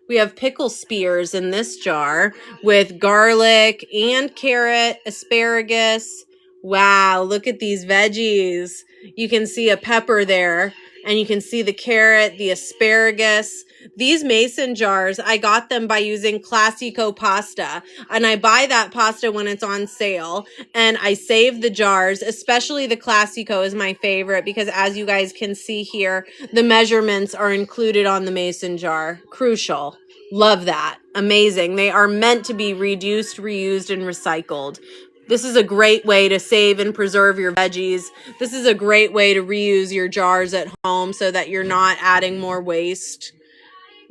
We have pickle spears in this jar with garlic and carrot, asparagus. Wow, look at these veggies. You can see a pepper there, and you can see the carrot, the asparagus. These mason jars, I got them by using Classico pasta, and I buy that pasta when it's on sale, and I save the jars. Especially the Classico is my favorite because, as you guys can see here, the measurements are included on the mason jar. Crucial. Love that. Amazing. They are meant to be reduced, reused, and recycled. This is a great way to save and preserve your veggies. This is a great way to reuse your jars at home so that you're not adding more waste.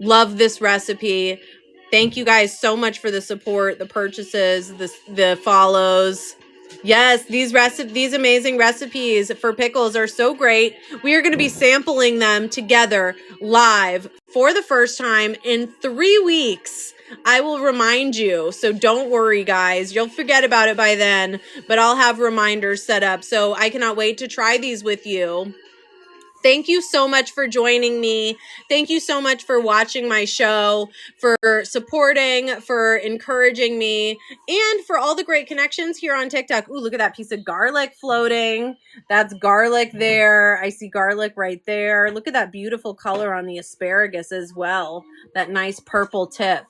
Love this recipe. Thank you guys so much for the support, the purchases, the follows. Yes, these amazing recipes for pickles are so great. We are going to be sampling them together live for the first time in 3 weeks. I will remind you, so don't worry, guys. You'll forget about it by then, but I'll have reminders set up, so I cannot wait to try these with you. Thank you so much for joining me. Thank you so much for watching my show, for supporting, for encouraging me, and for all the great connections here on TikTok. Ooh, look at that piece of garlic floating. That's garlic there. I see garlic right there. Look at that beautiful color on the asparagus as well. That nice purple tip.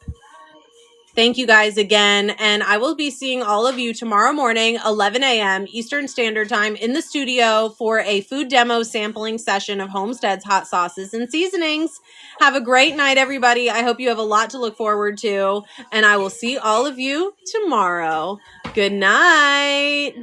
Thank you guys again, and I will be seeing all of you tomorrow morning, 11 a.m. Eastern Standard Time in the studio for a food demo sampling session of Homestead's hot sauces and seasonings. Have a great night, everybody. I hope you have a lot to look forward to, and I will see all of you tomorrow. Good night.